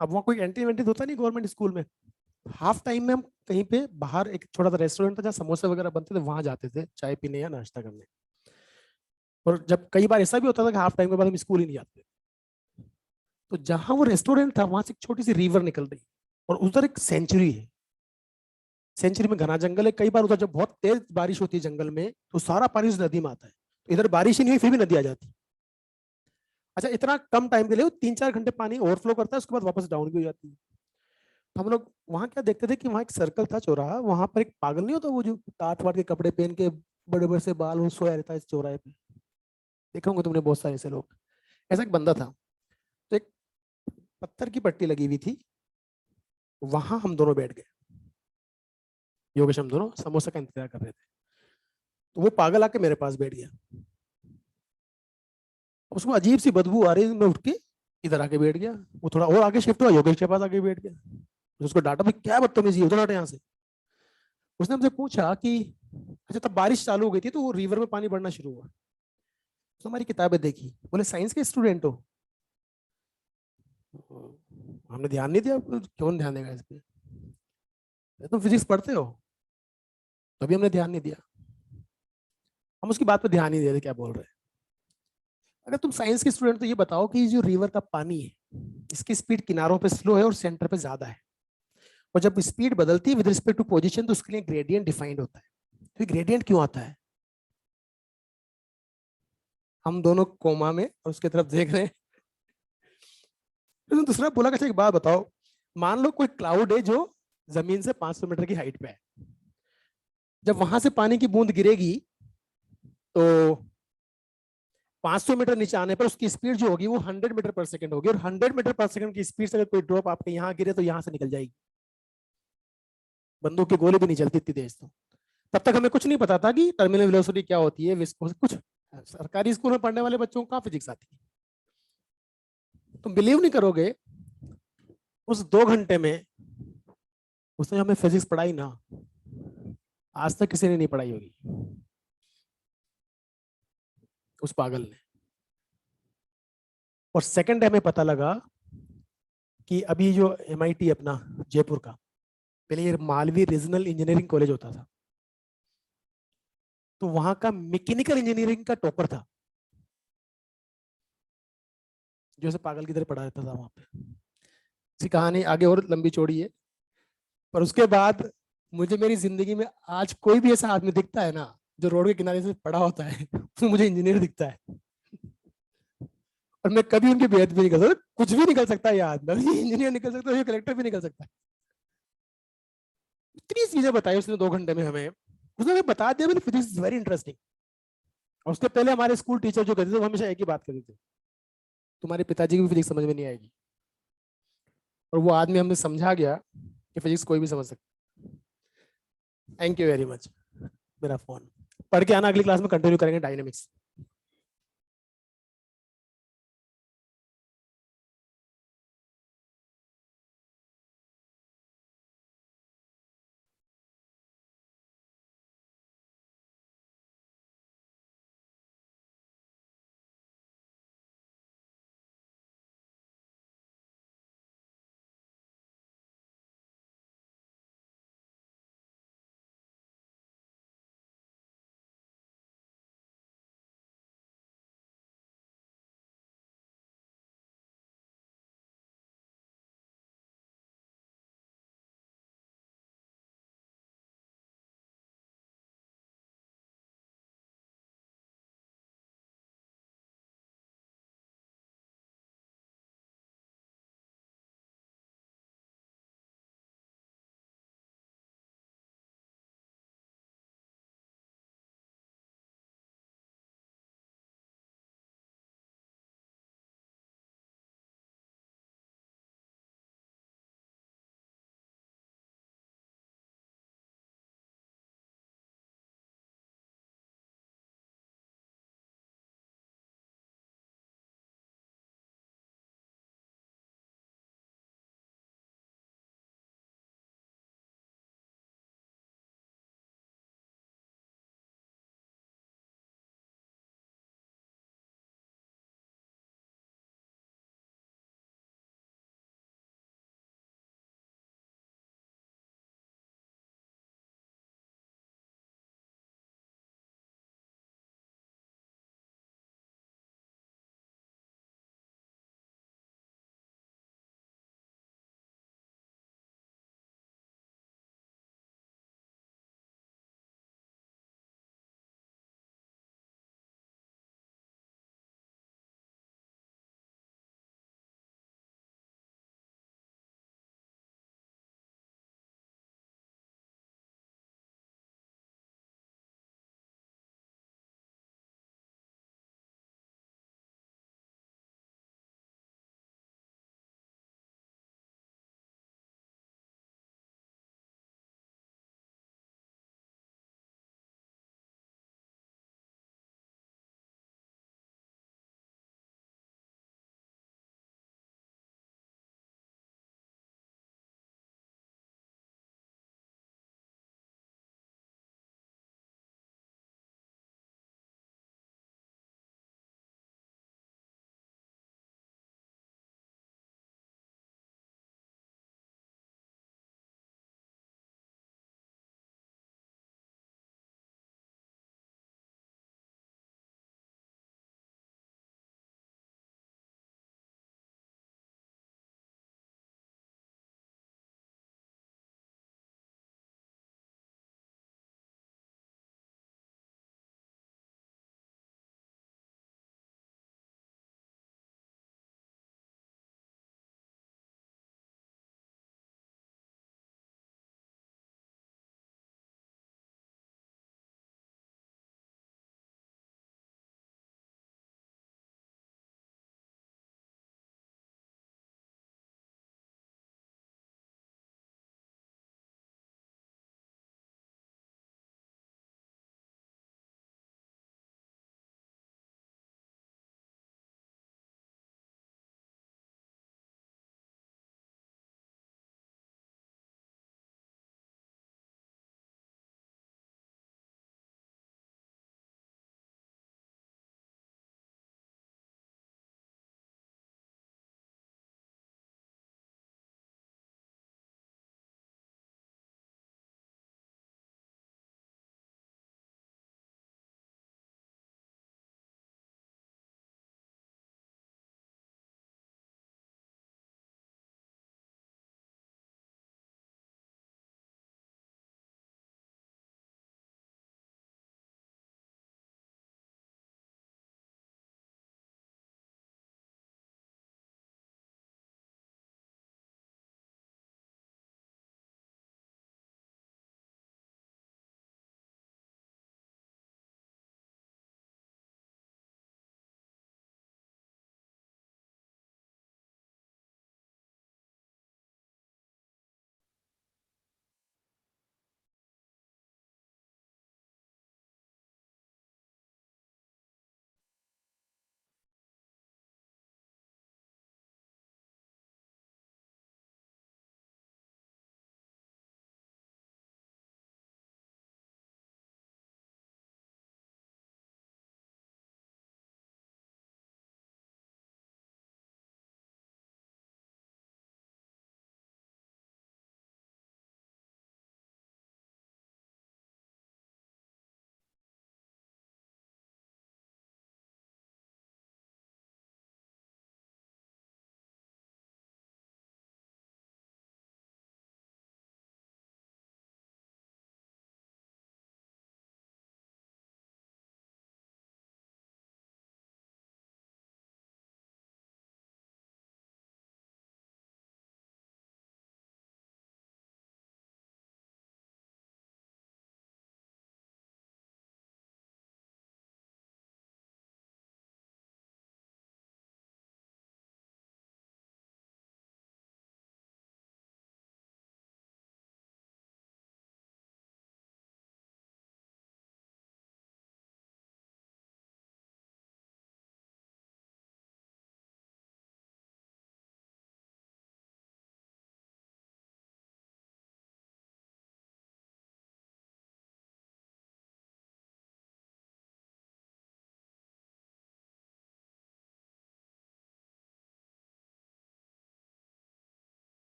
अब वहाँ कोई एंट्री वेंट्री होता नहीं गवर्नमेंट स्कूल में, हाफ टाइम में हम कहीं पे बाहर, एक छोटा सा रेस्टोरेंट था जहाँ समोसे वगैरह बनते थे, वहां जाते थे चाय पीने या नाश्ता करने। और जब कई बार ऐसा भी होता था कि हाफ टाइम के बाद हम स्कूल ही नहीं जाते, तो जहां वो रेस्टोरेंट था वहां से एक छोटी सी रिवर निकल रही, और उधर एक सेंचुरी है। सेंचुरी में घना जंगल है, कई बार उधर जब बहुत तेज बारिश होती है जंगल में तो सारा पानी उस नदी में आता है। तो इधर बारिश ही नहीं हुई फिर भी नदी आ जाती। अच्छा, इतना कम टाइम के लिए 3-4 घंटे पानी ओवरफ्लो करता है, उसके बाद वापस डाउन भी हो जाती है। तो हम लोग वहां क्या देखते थे कि वहां एक सर्कल था चौराहा, वहां पर एक पागल नहीं होता वो जो टाट वाट के कपड़े पहन के, बड़े बड़े से बाल, वो सोया रहता है इस चौराहे पे। देखा होंगे तुमने बहुत सारे ऐसे लोग। ऐसा एक बंदा था, तो एक पत्थर की पट्टी लगी हुई थी, वहां हम दोनों बैठ गए। योगेश, हम दोनों समोसा का इंतजार कर रहे थे, तो वो पागल आके मेरे पास बैठ गया। उसको अजीब सी बदबू आ रही, मैं उठ के इधर आके बैठ गया। वो थोड़ा और आगे शिफ्ट हुआ, योगेश के पास आके बैठ गया। तो उसको डांटा, भाई क्या बदतमीजी है, उधर हट यहाँ से। उसने हमसे पूछा कि अच्छा, तब बारिश चालू हो गई थी तो वो रिवर में पानी बढ़ना शुरू हुआ। तो हमारी किताबें देखी, बोले साइंस के स्टूडेंट हो? हमने ध्यान नहीं दिया, क्यों ध्यान देगा इस पे, तुम फिजिक्स पढ़ते हो, तभी हमने ध्यान नहीं दिया। हम उसकी बात पे ध्यान नहीं दे रहे क्या बोल रहे हैं। अगर तुम साइंस के स्टूडेंट तो ये बताओ कि जो रिवर का पानी है, इसकी स्पीड किनारों पे स्लो है और सेंटर पे ज्यादा है, और जब स्पीड बदलती है विद रिस्पेक्ट टू पोजीशन तो उसके लिए ग्रेडियंट डिफाइंड होता है। तो ग्रेडियंट क्यों आता है? हम दोनों कोमा में और उसके तरफ देख रहे हैं। तो दूसरा बोला, अच्छा एक बात बताओ, मान लो कोई क्लाउड है जो जमीन से 500 मीटर की हाइट पे है, जब वहां से पानी की बूंद गिरेगी तो 500 मीटर नीचे आने पर उसकी स्पीड जो होगी वो 100 मीटर पर सेकंड होगी, और 100 मीटर पर सेकंड की स्पीड से अगर कोई ड्रॉप आपके यहाँ गिरे तो यहाँ से निकल जाएगी। बंदूक की गोली भी नहीं चलती इतनी तेज। तो तब तक हमें कुछ नहीं पता था कि टर्मिनल वेलोसिटी क्या होती है, विस्कोस कुछ। सरकारी स्कूल में पढ़ने वाले बच्चों को कहाँ फिजिक्स आती है। तुम बिलीव नहीं करोगे, उस 2 घंटे में उसने हमें फिजिक्स पढ़ाई ना, आज तक किसी ने नहीं पढ़ाई होगी, उस पागल ने। और सेकंड हमें पता लगा कि अभी जो एमआईटी अपना जयपुर का, पहले ये मालवी रीजनल इंजीनियरिंग कॉलेज होता था, तो वहां का मैकेनिकल इंजीनियरिंग का टॉपर था, जो ऐसे पागल की तरह पढ़ा रहता था वहां पे। इसकी कहानी आगे और लंबी चौड़ी है। पर उसके बाद मुझे मेरी जिंदगी में आज कोई भी ऐसा आदमी दिखता है ना जो रोड के किनारे से पड़ा होता है, उसमें मुझे इंजीनियर दिखता है। और मैं कभी उनकी बेइज्जती भी नहीं कर सकता, कुछ भी निकल सकता है यार, ये इंजीनियर निकल सकता है, ये कलेक्टर भी निकल सकता है। इतनी चीजें बताई उसने 2 घंटे में हमें। उसने हमें बता दिया, मैंने फिजिक्स इज वेरी इंटरेस्टिंग। और उसके पहले हमारे स्कूल टीचर जो कहते थे वो हमेशा एक ही बात कहते थे, तुम्हारे पिताजी की भी फिजिक्स समझ में नहीं आएगी। और वो आदमी हमें समझा गया कि फिजिक्स कोई भी समझ सकता। Thank you very much. मेरा फोन पढ़ के आना, अगली क्लास में कंटिन्यू करेंगे dynamics.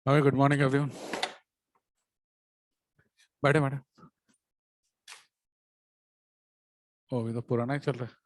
Hi good morning everyone. बैठे बैठे। ओ ये तो पुराना ही चल रहा है।